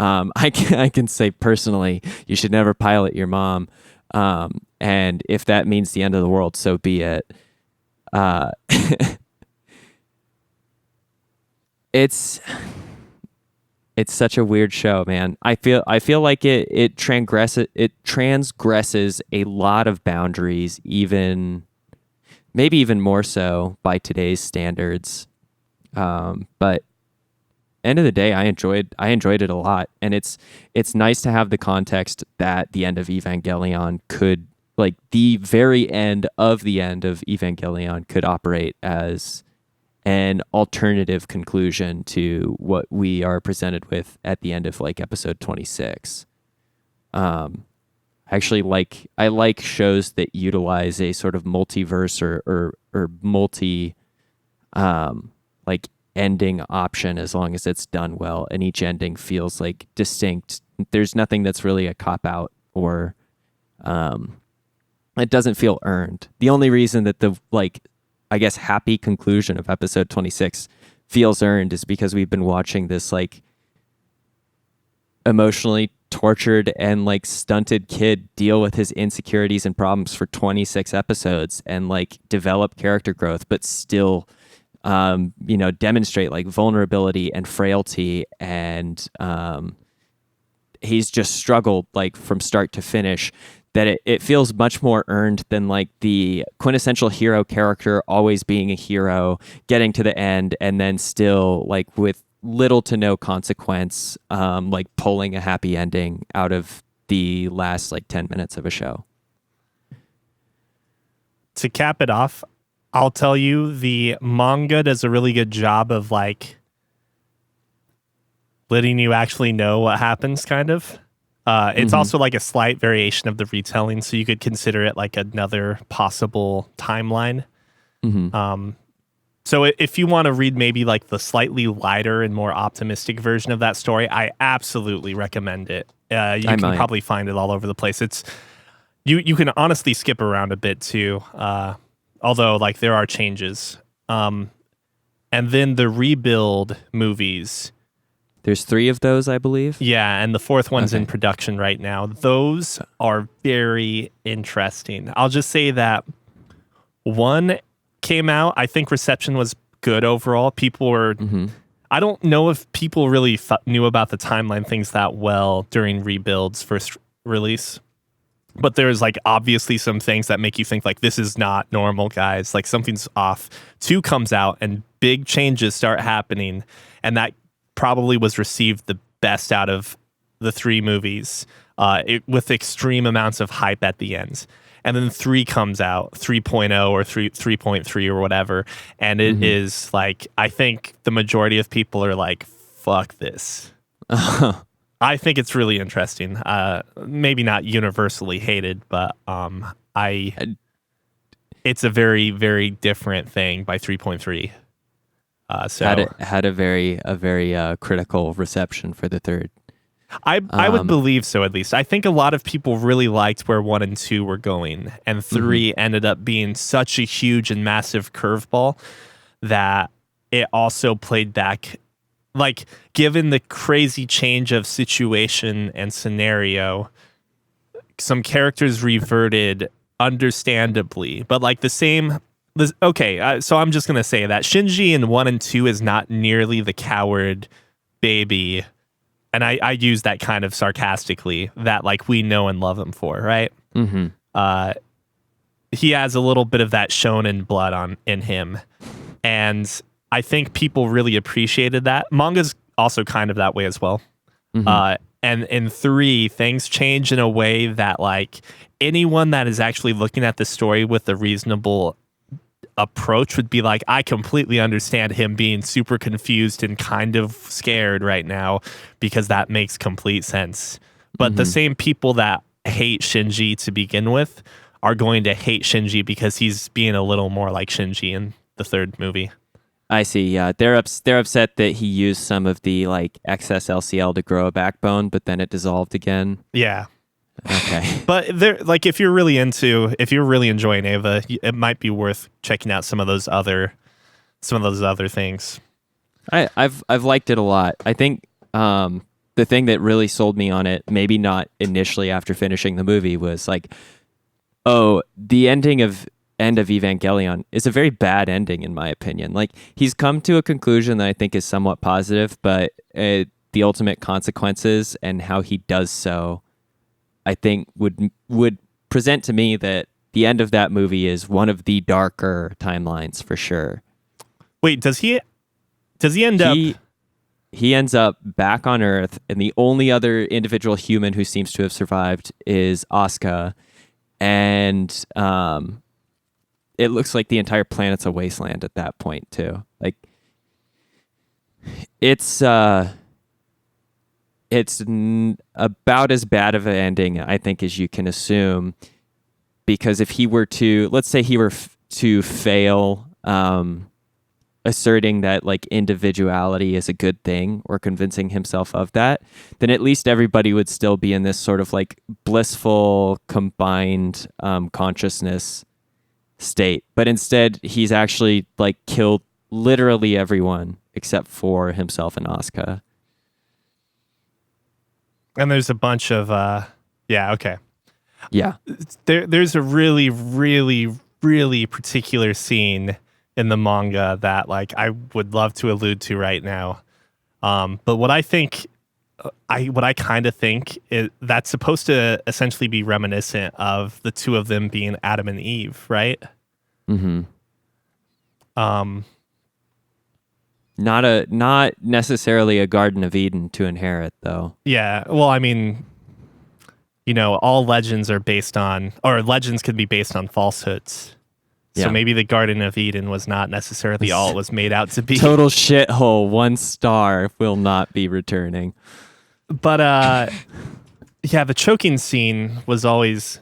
I can say personally, you should never pilot your mom. And if that means the end of the world, so be it. It's such a weird show, man. I feel like it transgresses a lot of boundaries, maybe even more so by today's standards. But end of the day, I enjoyed it a lot, and it's nice to have the context that the end of Evangelion could, like, the very end of Evangelion could operate as an alternative conclusion to what we are presented with at the end of like episode 26. I like shows that utilize a sort of multiverse or multi like ending option, as long as it's done well and each ending feels like distinct. There's nothing that's really a cop out, or it doesn't feel earned. The only reason that the, like, I guess, happy conclusion of episode 26 feels earned is because we've been watching this like emotionally tortured and like stunted kid deal with his insecurities and problems for 26 episodes and like develop character growth, but still demonstrate like vulnerability and frailty, and he's just struggled like from start to finish. That it feels much more earned than like the quintessential hero character always being a hero, getting to the end, and then still like with little to no consequence, like pulling a happy ending out of the last like 10 minutes of a show. To cap it off, I'll tell you, the manga does a really good job of like letting you actually know what happens, kind of. It's also like a slight variation of the retelling, so you could consider it like another possible timeline. So if you want to read maybe like the slightly lighter and more optimistic version of that story, I absolutely recommend it. You can probably find it all over the place. It's you can honestly skip around a bit too, although like there are changes. And then the Rebuild movies. There's 3 of those, I believe. Yeah, and the 4th one's in production right now. Those are very interesting. I'll just say that 1 came out. I think reception was good overall. People were... I don't know if people really knew about the timeline things that well during Rebuild's first release. But there's like obviously some things that make you think like, this is not normal, guys. Like something's off. 2 comes out and big changes start happening. And that probably was received the best out of the 3 movies, with extreme amounts of hype at the end. And then 3 comes out, 3.0 or 3.3 or whatever, and it is like, I think the majority of people are like, fuck this. I think it's really interesting. Maybe not universally hated, but it's a very, very different thing by 3.3. So had a very critical reception for the 3rd. I would believe so, at least. I think a lot of people really liked where 1 and 2 were going, and 3 ended up being such a huge and massive curveball that it also played back. Like, given the crazy change of situation and scenario, some characters reverted understandably, but like the same... so I'm just going to say that Shinji in 1 and 2 is not nearly the coward baby, and I use that kind of sarcastically, that like we know and love him for, right? He has a little bit of that shonen blood in him, and I think people really appreciated that. Manga's also kind of that way as well. And in 3, things change in a way that like anyone that is actually looking at the story with a reasonable approach would be like, I completely understand him being super confused and kind of scared right now, because that makes complete sense. But the same people that hate Shinji to begin with are going to hate Shinji because he's being a little more like Shinji in the 3rd movie. I see. Yeah, they're upset that he used some of the like excess LCL to grow a backbone, but then it dissolved again. Yeah. Okay. But there, like, if you're really enjoying Eva, it might be worth checking out some of those other things. I've liked it a lot. I think the thing that really sold me on it, maybe not initially after finishing the movie, was like, oh, the end of Evangelion is a very bad ending in my opinion. Like, he's come to a conclusion that I think is somewhat positive, but the ultimate consequences and how he does so, I think would present to me that the end of that movie is one of the darker timelines for sure. Wait, does he end up? He ends up back on Earth, and the only other individual human who seems to have survived is Asuka, and it looks like the entire planet's a wasteland at that point too. Like, it's about as bad of an ending, I think, as you can assume, because if he were to, let's say he were to fail asserting that like individuality is a good thing or convincing himself of that, then at least everybody would still be in this sort of like blissful combined consciousness state. But instead, he's actually like killed literally everyone except for himself and Asuka. And there's a bunch of okay. Yeah. There's a really, really, really particular scene in the manga that like I would love to allude to right now. But what I kind of think is that's supposed to essentially be reminiscent of the two of them being Adam and Eve, right? Mm-hmm. Not necessarily a Garden of Eden to inherit, though. Yeah. Well, I mean, all legends are based on, or legends can be based on falsehoods. So maybe the Garden of Eden was not necessarily all it was made out to be. Total shithole. 1 star, will not be returning. But the choking scene was always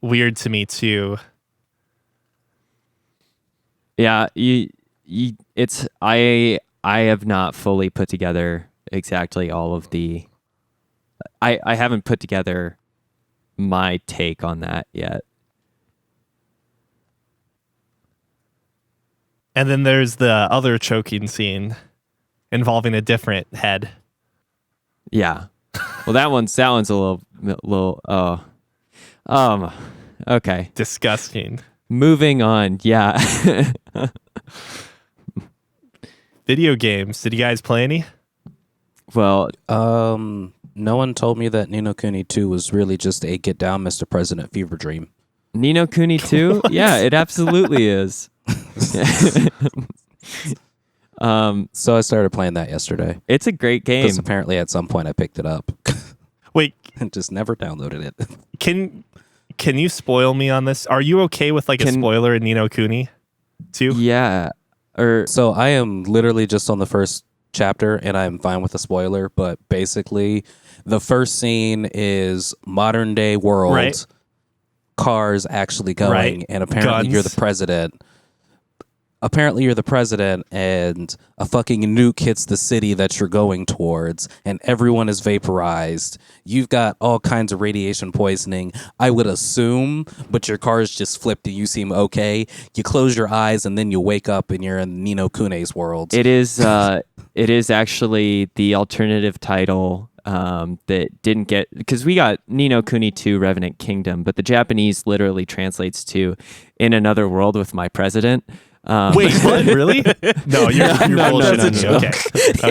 weird to me too. Yeah, I have not fully put together exactly all of the. I haven't put together my take on that yet. And then there's the other choking scene involving a different head. Yeah. Well, that one's a little okay. Disgusting. Moving on. Yeah. Video games. Did you guys play any? Well, no one told me that No Kuni 2 was really just a get down Mr. President fever dream. No Kuni 2? Yeah, it absolutely is. So I started playing that yesterday. It's a great game. Because apparently at some point I picked it up. Wait. And just never downloaded it. Can you spoil me on this? Are you okay with a spoiler in Ni no Kuni 2? Yeah. So I am literally just on the first chapter and I'm fine with the spoiler, but basically the first scene is modern day world, right. Cars actually going, right. And apparently Guns. you're the president. Apparently you're the president and a fucking nuke hits the city that you're going towards and everyone is vaporized. You've got all kinds of radiation poisoning, I would assume, but your car's just flipped and you seem okay. You close your eyes and then you wake up and you're in Ni no Kuni's world. It is actually the alternative title that didn't get, because we got Ni no Kuni 2 Revenant Kingdom, but the Japanese literally translates to In Another World with My President. Wait, what? Really? No, you're bullshitting me. No.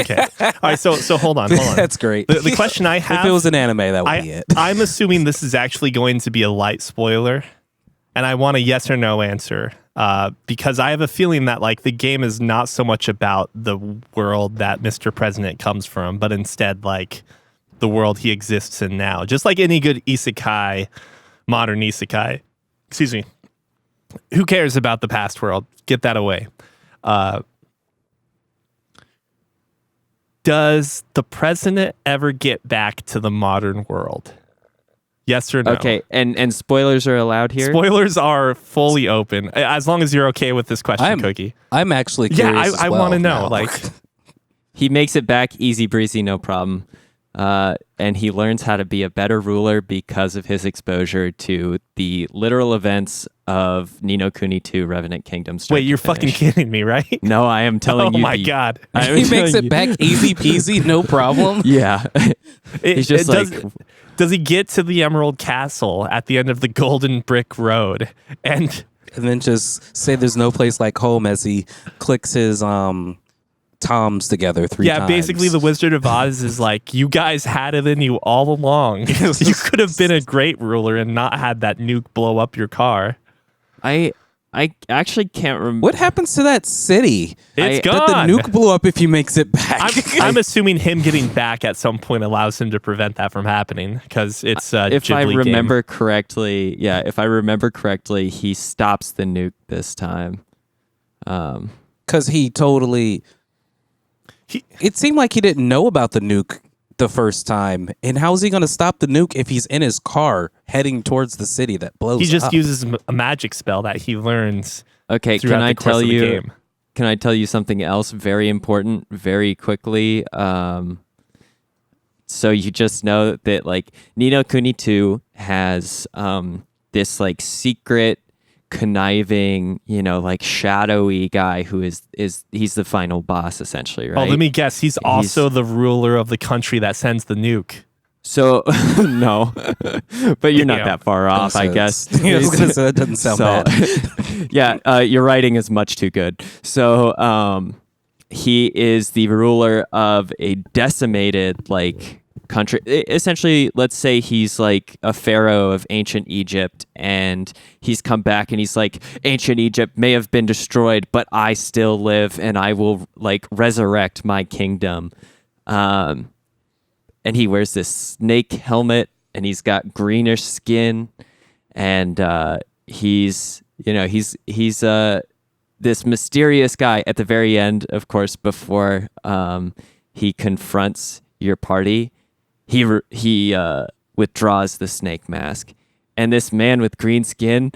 Okay. All right, so hold on. That's great. The question I have... If it was an anime, that would be it. I'm assuming this is actually going to be a light spoiler, and I want a yes or no answer, because I have a feeling that the game is not so much about the world that Mr. President comes from, but instead the world he exists in now. Just like any good isekai, modern isekai. Excuse me. Who cares about the past world? Get that away. Does the president ever get back to the modern world? Yes or no? Okay, and spoilers are allowed here? Spoilers are fully open, as long as you're okay with this question, Cookie. I'm actually curious. I want to know. He makes it back easy breezy, no problem. And he learns how to be a better ruler because of his exposure to the literal events of Ni no Kuni 2 Revenant Kingdom. Wait, you're fucking kidding me, right? No, I am telling you. Oh my God. He makes it back easy peasy, no problem. Yeah. He's just does he get to the Emerald Castle at the end of the Golden Brick Road and then just say there's no place like home as he clicks his toms together 3 times. Yeah, basically the Wizard of Oz is like, you guys had it in you all along. You could have been a great ruler and not had that nuke blow up your car. I actually can't remember. What happens to that city? It's That gone. the nuke blew up if he makes it back. I'm assuming him getting back at some point allows him to prevent that from happening because it's a if I Ghibli remember game. correctly, he stops the nuke this time. Because he totally... it seemed like he didn't know about the nuke the first time. And how is he going to stop the nuke if he's in his car heading towards the city that blows He just up? uses a magic spell that he learns. Okay, throughout the course of the game. Can I tell you something else very important very quickly? So you just know that like Ni no Kuni 2 has this like secret conniving, like shadowy guy who is he's the final boss essentially, right? Oh, let me guess. He's also the ruler of the country that sends the nuke. So no, but you're not that far off, I guess. I was gonna say that doesn't sound bad. Yeah, your writing is much too good. So he is the ruler of a decimated country. Essentially, let's say he's like a pharaoh of ancient Egypt, and he's come back and he's like, ancient Egypt may have been destroyed, but I still live, and I will resurrect my kingdom. And he wears this snake helmet, and he's got greenish skin, and he's this mysterious guy at the very end, of course, before he confronts your party. He withdraws the snake mask, and this man with green skin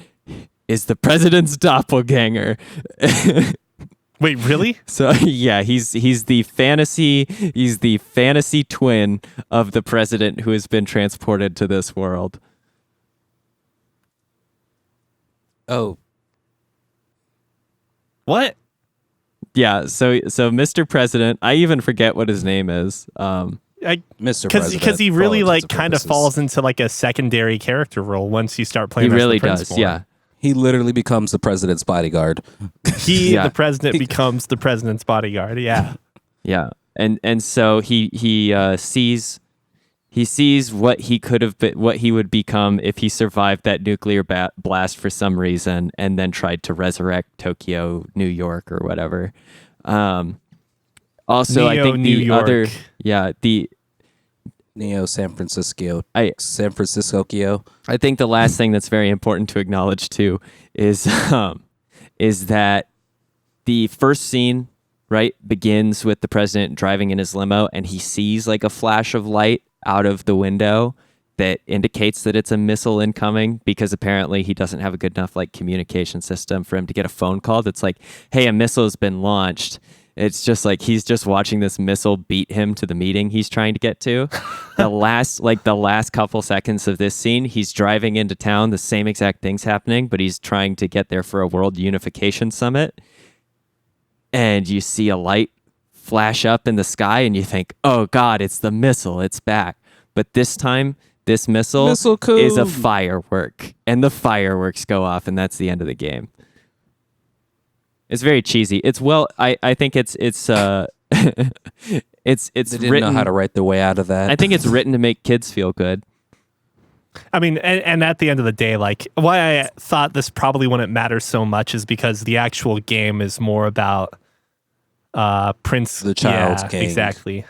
is the president's doppelganger. Wait, really? So yeah, he's the fantasy twin of the president who has been transported to this world. Oh, what? Yeah, so Mr. President, I even forget what his name is. Mr. President. Because he really for all intents and kind of purposes. falls into a secondary character role once you start playing. He as really the does, principal. yeah. He literally becomes the president's bodyguard. Yeah. The president becomes the president's bodyguard. Yeah. Yeah, and so he sees what he could have been, what he would become if he survived that nuclear blast for some reason, and then tried to resurrect Tokyo, New York, or whatever. Also, I think New York. the Neo San Francisco. I think the last thing that's very important to acknowledge too is that the first scene, right, begins with the president driving in his limo, and he sees a flash of light out of the window that indicates that it's a missile incoming, because apparently he doesn't have a good enough communication system for him to get a phone call that's like, hey, a missile has been launched. It's just he's just watching this missile beat him to the meeting he's trying to get to. The last couple seconds of this scene, he's driving into town, the same exact thing's happening, but he's trying to get there for a World Unification Summit. And you see a light flash up in the sky, and you think, oh God, it's the missile, it's back. But this time, this missile is a firework, and the fireworks go off, and that's the end of the game. It's very cheesy. I think it's it's They didn't written, know how to write their way out of that. I think it's written to make kids feel good. I mean, and at the end of the day, why I thought this probably wouldn't matter so much is because the actual game is more about Prince, the child's king. Exactly.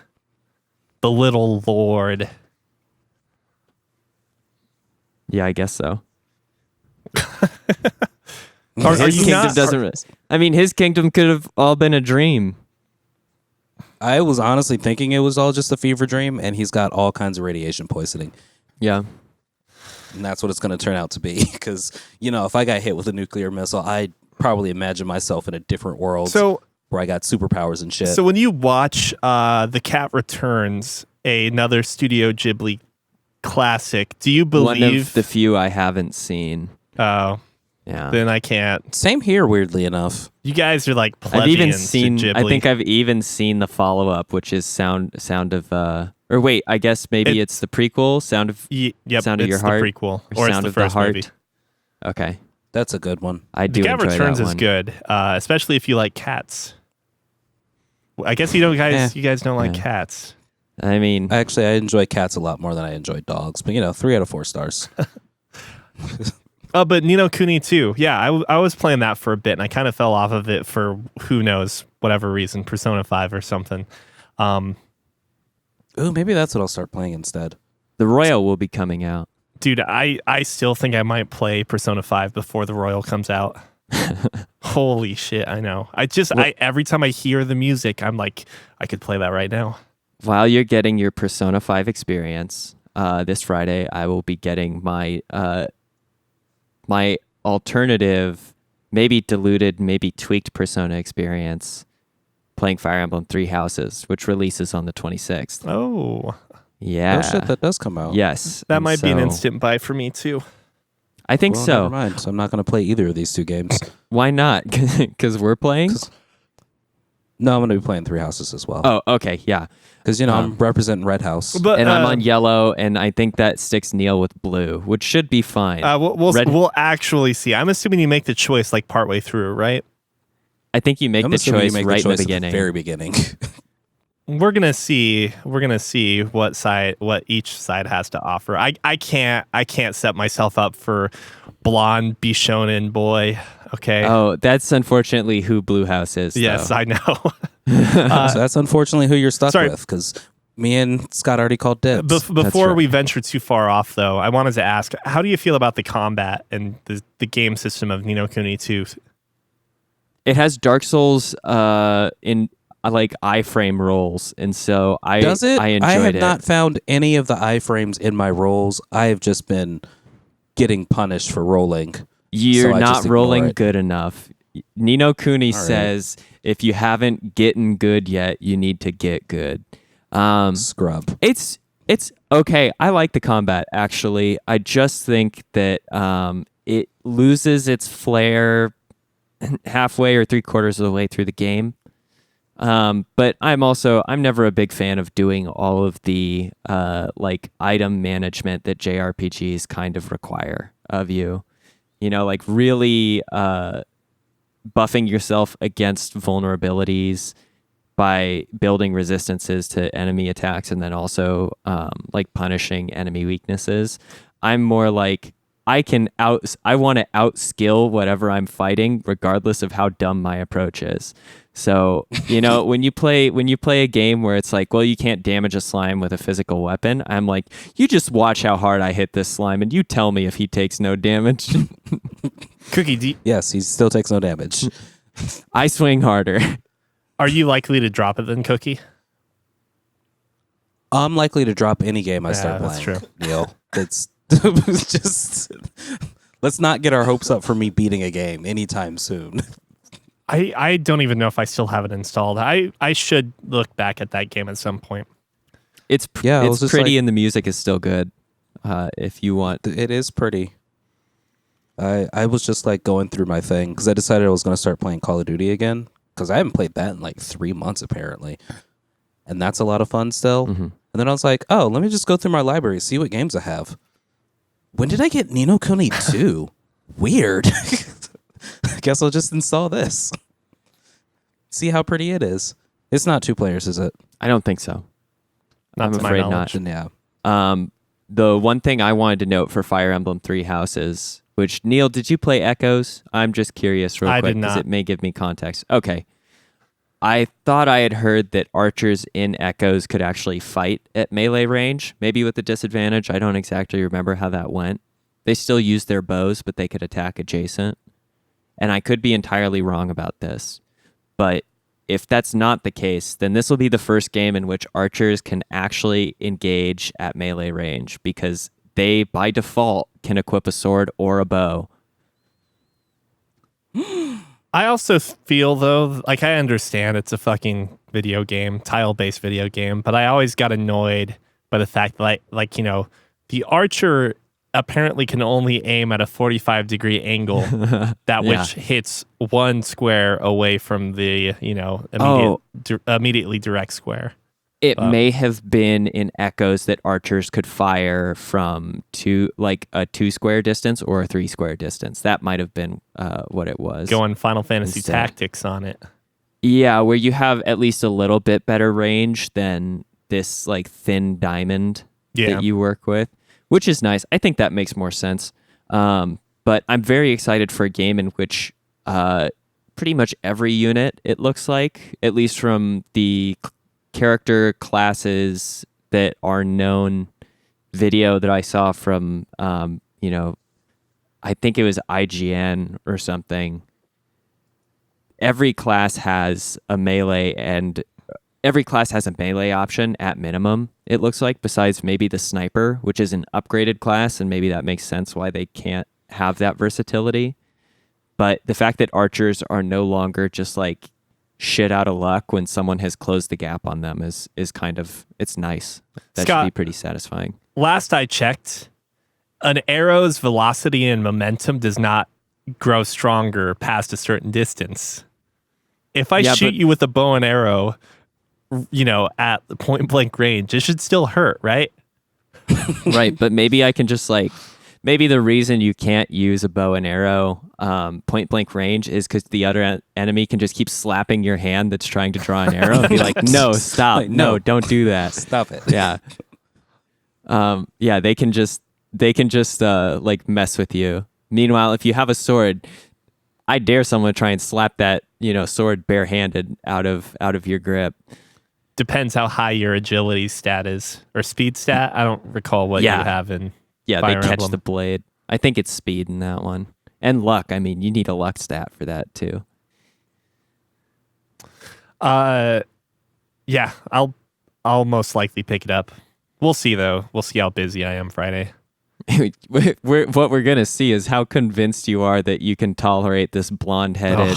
The little lord. Yeah, I guess so. Are His you kingdom not? doesn't. I mean, his kingdom could have all been a dream. I was honestly thinking it was all just a fever dream, and he's got all kinds of radiation poisoning. Yeah. And that's what it's going to turn out to be. Because, if I got hit with a nuclear missile, I'd probably imagine myself in a different world So where I got superpowers and shit. So when you watch The Cat Returns, another Studio Ghibli classic. Do you believe? One of the few I haven't seen. Oh, Yeah. then I can't. Same here, weirdly enough. You guys are like I've even plebeians seen. to Ghibli. I think I've even seen the follow-up, which is Sound of. Or wait, I guess maybe it's the prequel, Sound of. Yep, Sound of it's Your Heart, the prequel, or or it's Sound the of the first Heart. movie. Okay, That's a good one. I do The Cat enjoy Returns that is one. good, especially if you like cats. I guess you don't guys. You guys don't like cats. I mean, Actually, I enjoy cats a lot more than I enjoy dogs. But 3 out of 4 stars. Oh, but Ni no Kuni 2. Yeah, I was playing that for a bit, and I kind of fell off of it for who knows, whatever reason, Persona 5 or something. Ooh, maybe that's what I'll start playing instead. the Royal will be coming out. Dude, I still think I might play Persona 5 before the Royal comes out. Holy shit, I know. Every time I hear the music, I'm like, I could play that right now. While you're getting your Persona 5 experience, this Friday I will be getting my my alternative, maybe diluted, maybe tweaked Persona experience, playing Fire Emblem Three Houses, which releases on the 26th. Oh, Yeah. Oh shit, that does come out. Yes. that And might be an so- instant buy for me too. I think Well, so. never mind. So I'm not going to play either of these 2 games. Why not? Because we're playing? No, I'm going to be playing 3 Houses as well. Oh, okay. Yeah. Because, I'm representing Red House. But And I'm on yellow, and I think that sticks Neil with blue, which should be fine. we'll actually see. I'm assuming you make the choice like partway through, right? I think you make I'm the assuming you choice make right the choice in the at beginning. very beginning. We're gonna see what each side has to offer. I can't set myself up for blonde Bishonen boy. Okay. Oh, that's unfortunately who Blue House is. yes, though. I know. So that's unfortunately who you're stuck sorry. with, because me and Scott already called dibs. Before right. we venture too far off, though, I wanted to ask, how do you feel about the combat and the game system of Ni no Kuni 2? It has Dark Souls in like iframe rolls, and so Does it? I enjoyed I have it. not found any of the iframes in my rolls. I have just been getting punished for rolling. You're so I not just ignore rolling it. good enough. Ni no Kuni All right. says if you haven't gotten good yet, you need to get good. Scrub. It's okay. I like the combat actually. I just think that it loses its flair halfway or 3/4 of the way through the game. But I'm never a big fan of doing all of the like item management that JRPGs kind of require of you. Like really buffing yourself against vulnerabilities by building resistances to enemy attacks, and then also like punishing enemy weaknesses. I'm more like I want to outskill whatever I'm fighting, regardless of how dumb my approach is. So, when you play a game where it's like, well, you can't damage a slime with a physical weapon, I'm like, you just watch how hard I hit this slime, and you tell me if he takes no damage. Cookie, Yes, he still takes no damage. I swing harder. are you likely to drop it then, Cookie? I'm likely to drop any game I start that's playing. true. Neil, it's just let's not get our hopes up for me beating a game anytime soon. I don't even know if I still have it installed. I should look back at that game at some point. It's Yeah, I was it's just pretty, like- and the music is still good. If you want, It is pretty. I was just like going through my thing because I decided I was going to start playing Call of Duty again because I haven't played that in like 3 months apparently, and that's a lot of fun still. Mm-hmm. And then I was like, oh, let me just go through my library, see what games I have. When did I get Ni no Kuni 2? Weird. I guess I'll just install this. See how pretty it is. It's not 2 players, is it? I don't think so. Not I'm to my afraid not. knowledge. Then yeah. The one thing I wanted to note for Fire Emblem Three Houses, which Neil, did you play Echoes? I'm just curious real I quick did because not. it may give me context. Okay. I thought I had heard that archers in Echoes could actually fight at melee range, maybe with a disadvantage. I don't exactly remember how that went. They still used their bows, but they could attack adjacent. And I could be entirely wrong about this. But if that's not the case, then this will be the first game in which archers can actually engage at melee range because they, by default, can equip a sword or a bow. I also feel, though, like I understand it's a fucking video game, tile-based video game, but I always got annoyed by the fact that, the archer apparently can only aim at a 45-degree angle which hits one square away from the, immediately direct square. It may have been in Echoes that archers could fire from a 2-square distance or a 3-square distance. That might have been what it was. Going Final Fantasy Tactics on it. Yeah, where you have at least a little bit better range than this thin diamond that you work with, which is nice. I think that makes more sense. But I'm very excited for a game in which pretty much every unit, it looks like, at least from the character classes that are known video that I saw from, I think it was IGN or something. Every class has a melee option at minimum, it looks like, besides maybe the sniper, which is an upgraded class, and maybe that makes sense why they can't have that versatility. But the fact that archers are no longer just shit out of luck when someone has closed the gap on them is kind of, it's nice. That Scott, should be pretty satisfying. Last I checked, an arrow's velocity and momentum does not grow stronger past a certain distance. If I shoot you with a bow and arrow, at the point blank range, it should still hurt, right? Right, but maybe I can just maybe the reason you can't use a bow and arrow point blank range is because the other enemy can just keep slapping your hand that's trying to draw an arrow and be like, no, stop, no, don't do that, Stop it. Yeah. They can just mess with you. Meanwhile, if you have a sword, I dare someone to try and slap that sword barehanded out of your grip. Depends how high your agility stat is, or speed stat. I don't recall what you have in. Yeah, Fire they catch Emblem. the blade. I think it's speed in that one. And luck. I mean, you need a luck stat for that too. Yeah, I'll most likely pick it up. We'll see though. We'll see how busy I am Friday. What we're gonna see is how convinced you are that you can tolerate this blonde-headed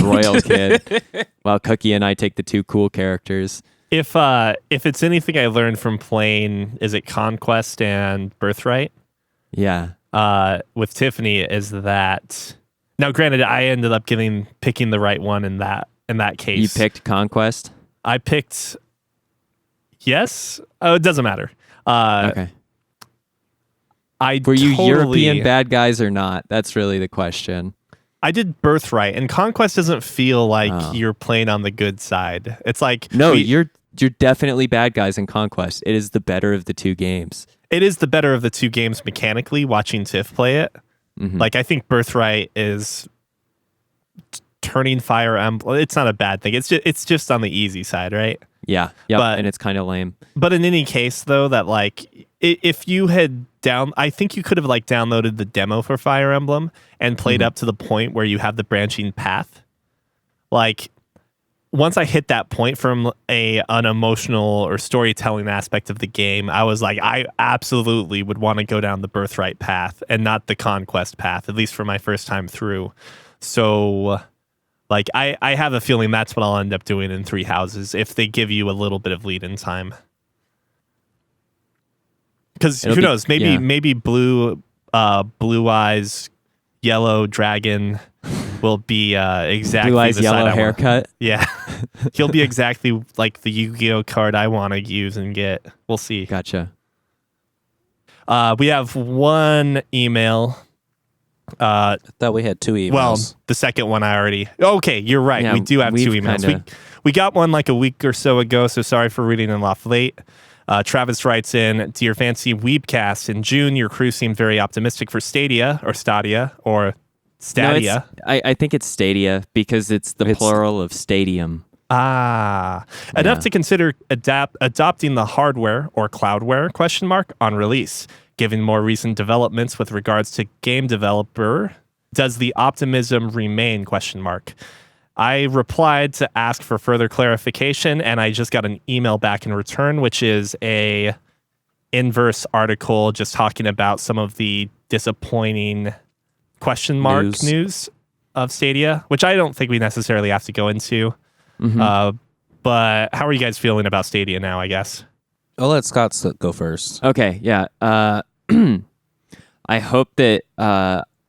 royal kid, while Cookie and I take the two cool characters. If it's anything I learned from playing, is it Conquest and Birthright? Yeah. With Tiffany, is that now? Granted, I ended up picking the right one in that case. You picked Conquest? I picked. Yes. Oh, it doesn't matter. Okay. Were you European bad guys or not? That's really the question. I did Birthright, and Conquest doesn't feel like you're playing on the good side. It's like you're definitely bad guys in Conquest. It is the better of the two games. It is the better of the two games mechanically. Watching Tiff play it, I think Birthright is turning Fire Emblem. It's not a bad thing. It's just on the easy side, right? Yeah, and it's kind of lame. But in any case, though, that if you had I think you could have downloaded the demo for Fire Emblem and played up to the point where you have the branching path. Once I hit that point from an emotional or storytelling aspect of the game, I was like, I absolutely would want to go down the Birthright path and not the Conquest path, at least for my first time through. So, I have a feeling that's what I'll end up doing in Three Houses if they give you a little bit of lead-in time. Because who knows? Maybe Blue Eyes, Yellow Dragon will be exactly Blue Eyes, the Yellow side haircut. Yeah, he'll be exactly like the Yu-Gi-Oh card I want to use and get. We'll see. Gotcha. We have one email. I thought we had two emails. Well, the second one I already. Okay, you're right. Yeah, we do have two emails. We got one a week or so ago. So sorry for reading it off late. Travis writes in, Dear Fancy Weebcast, in June, your crew seemed very optimistic for Stadia. No, I think it's Stadia because it's the plural of stadium. Enough to consider adopting the hardware or cloudware ? On release. Given more recent developments with regards to game developer, does the optimism remain ? I replied to ask for further clarification, and I just got an email back in return, which is a inverse article just talking about some of the disappointing ? news. of Stadia, which I don't think we necessarily have to go into. But how are you guys feeling about Stadia now, I guess? I'll let Scott go first. Okay, yeah. I hope that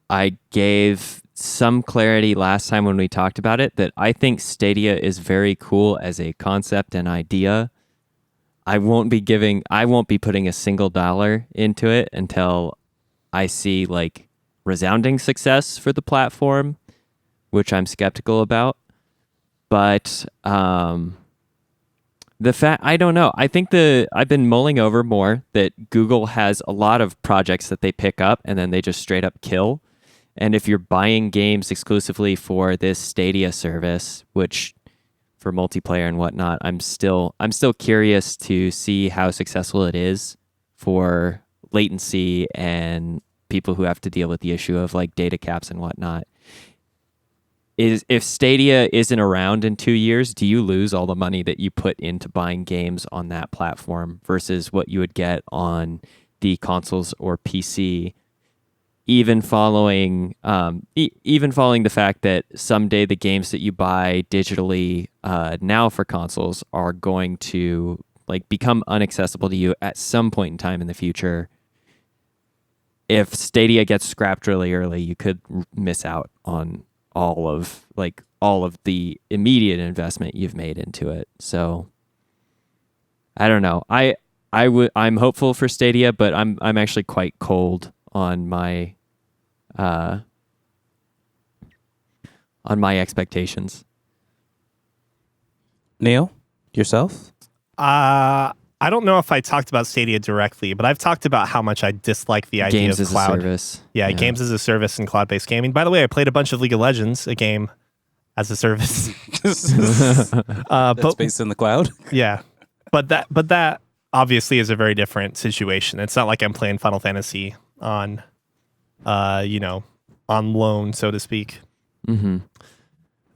I gave some clarity last time when we talked about it, that I think Stadia is very cool as a concept and idea. I won't be putting a single dollar into it until I see like resounding success for the platform, which I'm skeptical about. But I don't know. I think I've been mulling over more that Google has a lot of projects that they pick up and then they just straight up kill. And if you're buying games exclusively for this Stadia service, which for multiplayer and whatnot, I'm still curious to see how successful it is for latency and people who have to deal with the issue of like data caps and whatnot. If Stadia isn't around in 2 years, do you lose all the money that you put into buying games on that platform versus what you would get on the consoles or PC? Even following the fact that someday the games that you buy digitally now for consoles are going to like become inaccessible to you at some point in time in the future. If Stadia gets scrapped really early, you could miss out on all of the immediate investment you've made into it. So I don't know. I'm hopeful for Stadia, but I'm actually quite cold on my expectations. Neil, yourself? I don't know if I talked about Stadia directly, but I've talked about how much I dislike the idea Games of as cloud. a service. Yeah, games as a service and cloud-based gaming. By the way, I played a bunch of League of Legends, a game as a service. That's based in the cloud? Yeah. But that obviously is a very different situation. It's not like I'm playing Final Fantasy on on loan, so to speak. Mm-hmm.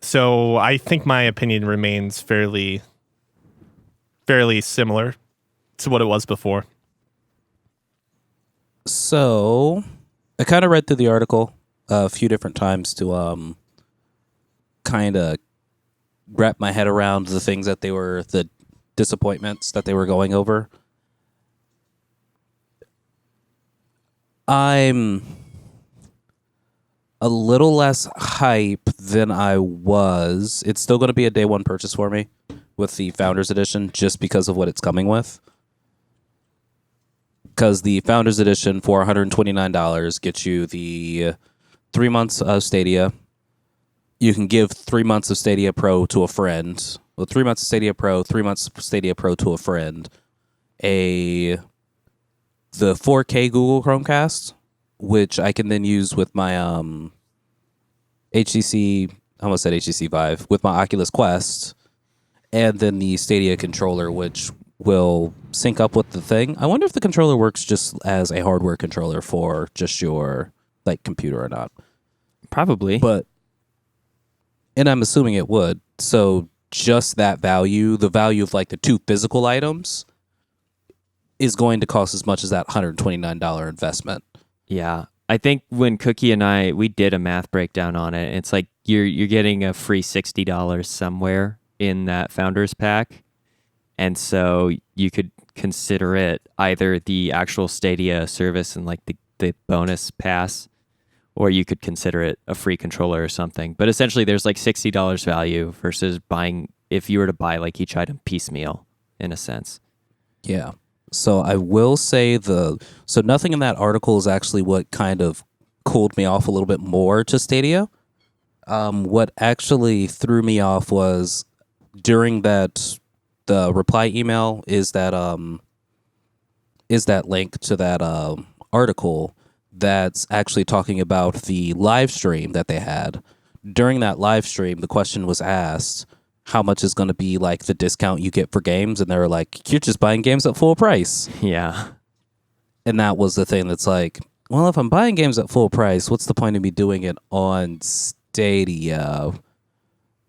So I think my opinion remains fairly similar to what it was before. So I kind of read through the article a few different times to kind of wrap my head around the things that the disappointments that they were going over. I'm a little less hype than I was. It's still going to be a day one purchase for me with the Founders Edition just because of what it's coming with. Because the Founders Edition for $129 gets you the 3 months of Stadia. You can give 3 months of Stadia Pro to a friend. Well, 3 months of Stadia Pro, 3 months of Stadia Pro to a friend. The 4K Google Chromecast, which I can then use with my HTC, I almost said HTC Vive, with my Oculus Quest, and then the Stadia controller, which will sync up with the thing. I wonder if the controller works just as a hardware controller for just your like computer or not. Probably. And I'm assuming it would. So just that value, the value of like the two physical items, is going to cost as much as that $129 investment. Yeah. I think when Cookie and we did a math breakdown on it, it's like you're getting a free $60 somewhere in that Founders Pack. And so you could consider it either the actual Stadia service and like the bonus pass, or you could consider it a free controller or something. But essentially there's like $60 value versus buying, if you were to buy like each item piecemeal in a sense. Yeah. So I will say so nothing in that article is actually what kind of cooled me off a little bit more to Stadia. What actually threw me off was during the reply email is that link to that article that's actually talking about the live stream that they had. During that live stream, the question was asked, how much is going to be like the discount you get for games? And they were like, you're just buying games at full price. Yeah. And that was the thing that's like, well, if I'm buying games at full price, what's the point of me doing it on Stadia?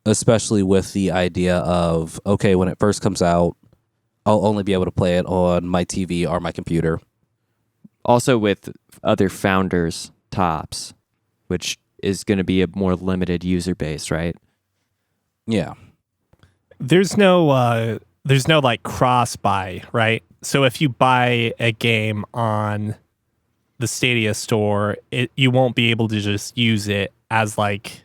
Especially with the idea of, okay, when it first comes out, I'll only be able to play it on my TV or my computer. Also with other Founders tops, which is going to be a more limited user base, right? Yeah. There's no like cross buy, right? So if you buy a game on the Stadia store, you won't be able to just use it as like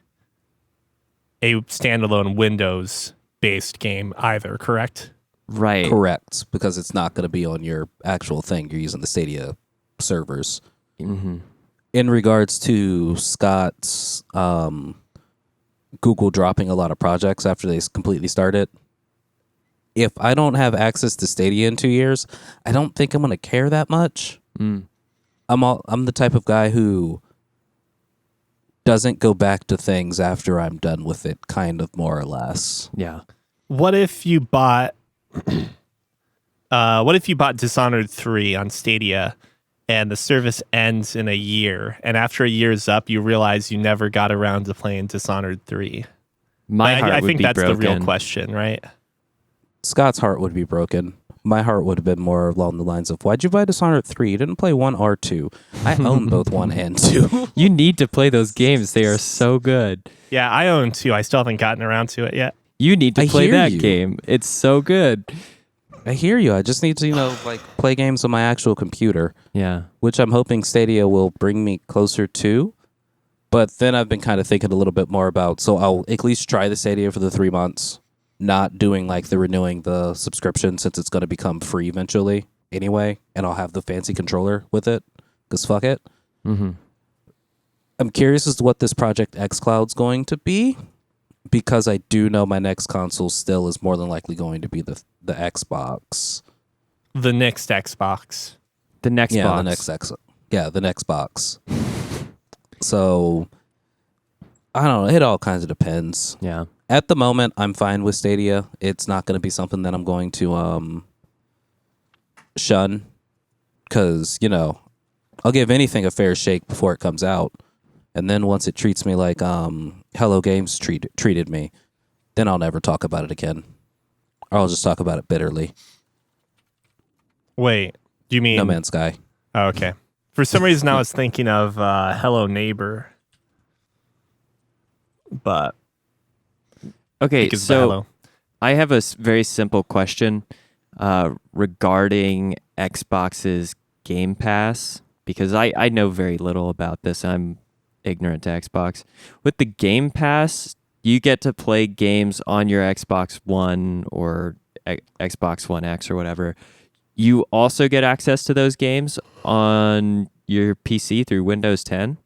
a standalone Windows based game either, correct? Right. Correct, because it's not going to be on your actual thing. You're using the Stadia servers. Mm-hmm. In regards to Scott's Google dropping a lot of projects after they completely started, if I don't have access to Stadia in 2 years, I don't think I'm going to care that much. Mm. I'm the type of guy who doesn't go back to things after I'm done with it, kind of, more or less. Yeah. What if you bought Dishonored 3 on Stadia and the service ends in a year, and after a year's up you realize you never got around to playing Dishonored 3? I think that's broken. the real question, right? Scott's heart would be broken. My heart would have been more along the lines of, why'd you buy Dishonored 3? You didn't play 1 or 2. I own both 1 and 2. You need to play those games. They are so good. Yeah, I own 2. I still haven't gotten around to it yet. You need to I play hear that you. game. It's so good. I hear you. I just need to, play games on my actual computer, Yeah. which I'm hoping Stadia will bring me closer to. But then I've been kind of thinking a little bit more about, so I'll at least try the Stadia for the 3 months, not doing the renewing the subscription since it's going to become free eventually anyway, and I'll have the fancy controller with it, because fuck it. Mm-hmm. I'm curious as to what this Project X Cloud's going to be, because I do know my next console still is more than likely going to be the Xbox. The next Xbox. The next Yeah, box. the next box. So, I don't know. It all kinds of depends. Yeah. At the moment, I'm fine with Stadia. It's not going to be something that I'm going to shun, because, I'll give anything a fair shake before it comes out. And then once it treats me like Hello Games treated me, then I'll never talk about it again. Or I'll just talk about it bitterly. Wait, do you mean No Man's Sky. Oh, okay. For some reason, I was thinking of Hello Neighbor, but Okay, because so Hello. I have a very simple question regarding Xbox's Game Pass, because I know very little about this. I'm ignorant to Xbox. With the Game Pass, you get to play games on your Xbox One or Xbox One X or whatever. You also get access to those games on your PC through Windows 10?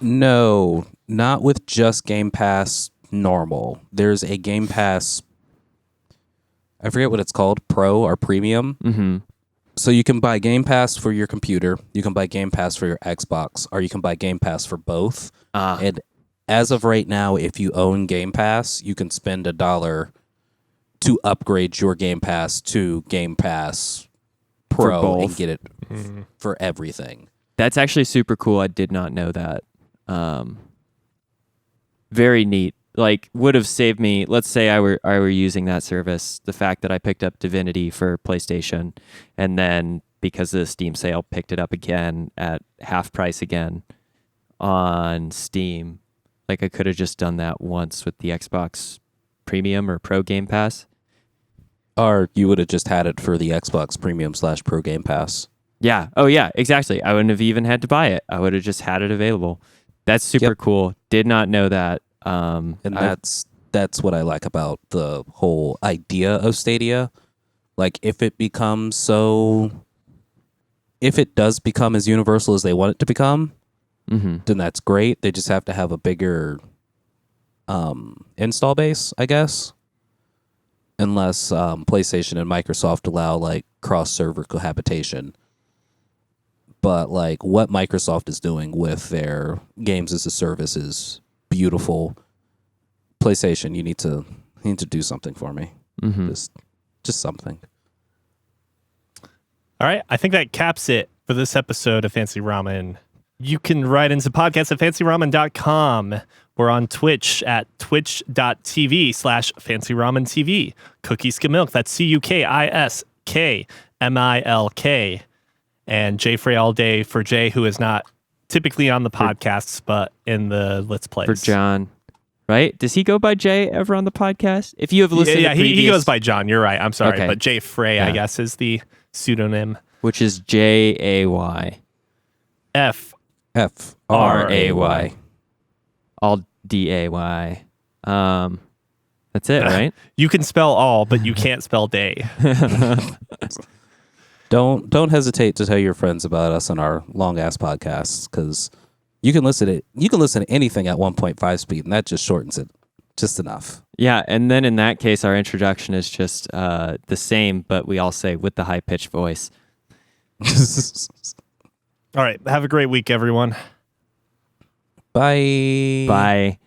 No, not with just Game Pass normal. There's a Game Pass, I forget what it's called, Pro or Premium. Mm-hmm. So you can buy Game Pass for your computer, you can buy Game Pass for your Xbox, or you can buy Game Pass for both. And as of right now, if you own Game Pass, you can spend $1 to upgrade your Game Pass to Game Pass Pro and get it for everything. That's actually super cool. I did not know that. Very neat. Would have saved me. Let's say I were using that service. The fact that I picked up Divinity for PlayStation, and then because of the Steam sale, picked it up again at half price again on Steam. I could have just done that once with the Xbox Premium or Pro Game Pass. Or you would have just had it for the Xbox Premium / Pro Game Pass. Yeah. Oh, yeah, exactly. I wouldn't have even had to buy it. I would have just had it available. That's super cool. Did not know that. And that's what I like about the whole idea of Stadia. If it does become as universal as they want it to become, then that's great. They just have to have a bigger install base, I guess. Unless PlayStation and Microsoft allow cross-server cohabitation. But what Microsoft is doing with their games as a service is beautiful. PlayStation, you need to do something for me. Just something. All right, I think that caps it for this episode of Fancy Ramen. You can write into podcast at fancyramen.com. We're on Twitch at twitch.tv/fancyramentv. Cookie Skim Milk, that's CUKISKMILK. And J Frey all day for Jay, who is not typically on the podcasts, but in the Let's Plays. For John, right? Does he go by Jay ever on the podcast? If you have listened yeah, to previous, he goes by John. You're right. I'm sorry. Okay. But Jay Frey, I guess, is the pseudonym. which is Jay. F-R-A-Y. All D-A-Y. That's it, right? You can spell all, but you can't spell day. Don't hesitate to tell your friends about us on our long ass podcasts, because you can listen to anything at 1.5 speed, and that just shortens it just enough. Yeah, and then in that case, our introduction is just the same, but we all say with the high pitched voice. All right. Have a great week, everyone. Bye. Bye.